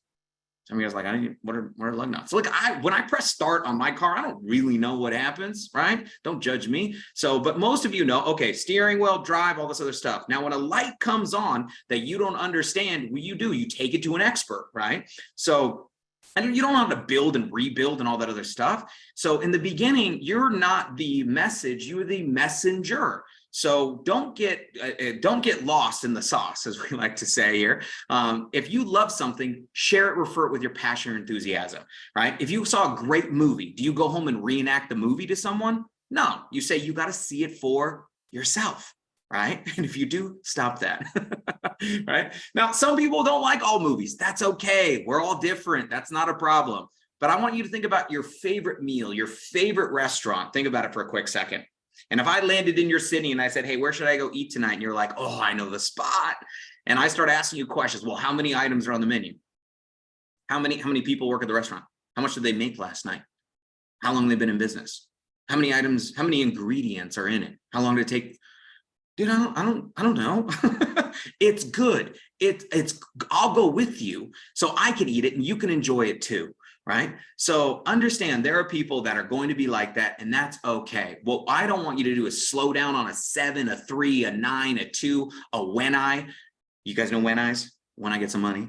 Some of you guys are like, what are lug nuts? So look, when I press start on my car, I don't really know what happens, right? Don't judge me. So, but most of you know, okay, steering wheel, drive, all this other stuff. Now, when a light comes on that you don't understand, what you take it to an expert, right? So, and you don't have to build and rebuild and all that other stuff. So in the beginning, you're not the message, you're the messenger. So don't get lost in the sauce, as we like to say here. If you love something, share it, refer it with your passion or enthusiasm, right? If you saw a great movie, do you go home and reenact the movie to someone? No, you say you got to see it for yourself, right? And if you do, stop that, right? Now, some people don't like all movies. That's okay. We're all different. That's not a problem. But I want you to think about your favorite meal, your favorite restaurant. Think about it for a quick second. And if I landed in your city and I said, hey, where should I go eat tonight? And you're like, oh, I know the spot. And I start asking you questions. Well, how many items are on the menu? How many people work at the restaurant? How much did they make last night? How long they've been in business? How many items, how many ingredients are in it? How long did it take? Dude, I don't know. It's good. I'll go with you so I can eat it and you can enjoy it too, right? So understand there are people that are going to be like that, and that's okay. What I don't want you to do is slow down on a 7, a 3, a 9, a 2, a when I. You guys know when I's? When I get some money,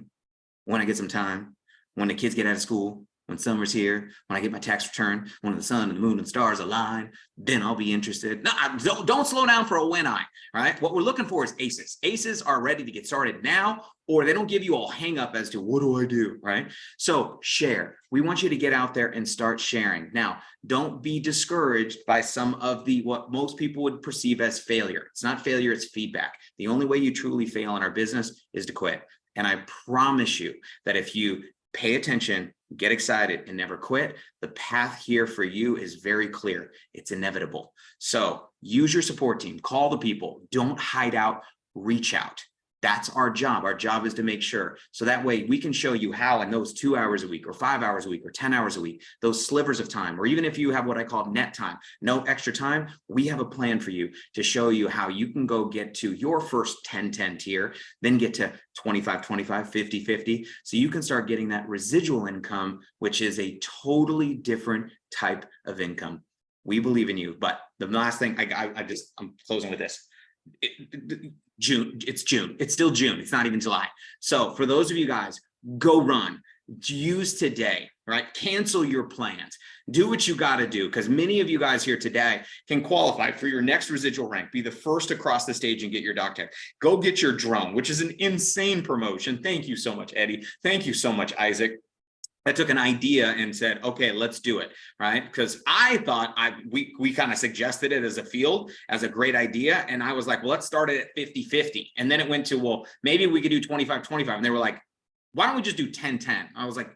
when I get some time, when the kids get out of school, when summer's here, when I get my tax return, when the sun and the moon and stars align, then I'll be interested. No, don't slow down for a when I, right? What we're looking for is aces. Aces are ready to get started now, or they don't give you all hang up as to what do I do, right? So share. We want you to get out there and start sharing. Now, don't be discouraged by some of what most people would perceive as failure. It's not failure, it's feedback. The only way you truly fail in our business is to quit. And I promise you that if you pay attention, get excited, and never quit, the path here for you is very clear. It's inevitable. So use your support team, call the people, don't hide out, reach out. That's our job. Our job is to make sure. So that way we can show you how in those 2 hours a week or 5 hours a week or 10 hours a week, those slivers of time, or even if you have what I call net time, no extra time, we have a plan for you to show you how you can go get to your first 10-10 tier, then get to 25-25, 50-50. So you can start getting that residual income, which is a totally different type of income. We believe in you. But the last thing, I'm closing with this. June, it's June. It's still June. It's not even July. So for those of you guys, go run. Use today, right? Cancel your plans. Do what you got to do, because many of you guys here today can qualify for your next residual rank. Be the first across the stage and get your doc tech. Go get your drone, which is an insane promotion. Thank you so much, Eddie. Thank you so much, Isaac. I took an idea and said, okay, let's do it, right? Because I thought we kind of suggested it as a field, as a great idea. And I was like, well, let's start it at 50-50. And then it went to, well, maybe we could do 25-25. And they were like, why don't we just do 10-10? I was like,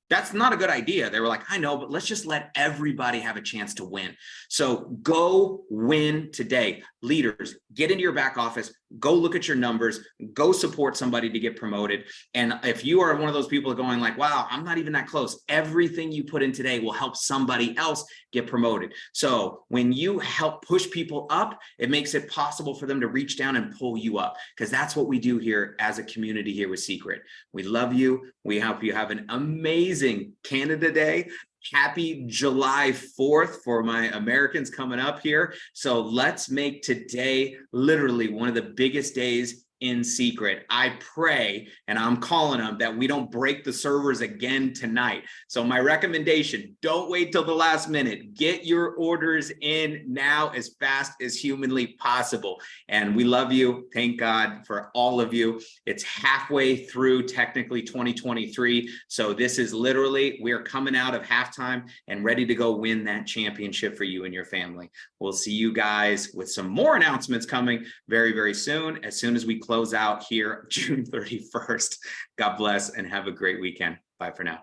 that's not a good idea. They were like, I know, but let's just let everybody have a chance to win. So go win today. Leaders, get into your back office, go look at your numbers, go support somebody to get promoted. And if you are one of those people going like, wow, I'm not even that close, everything you put in today will help somebody else get promoted. So when you help push people up, it makes it possible for them to reach down and pull you up, because that's what we do here as a community here with Secret. We love you. We hope you have an amazing Canada Day. Happy July 4th for my Americans coming up here. So let's make today literally one of the biggest days in Secret. I pray, and I'm calling them, that we don't break the servers again tonight. So my recommendation, don't wait till the last minute. Get your orders in now as fast as humanly possible. And we love you. Thank God for all of you. It's halfway through technically 2023. So this is literally, we're coming out of halftime and ready to go win that championship for you and your family. We'll see you guys with some more announcements coming very, very soon as we close out here June 31st. God bless and have a great weekend. Bye for now.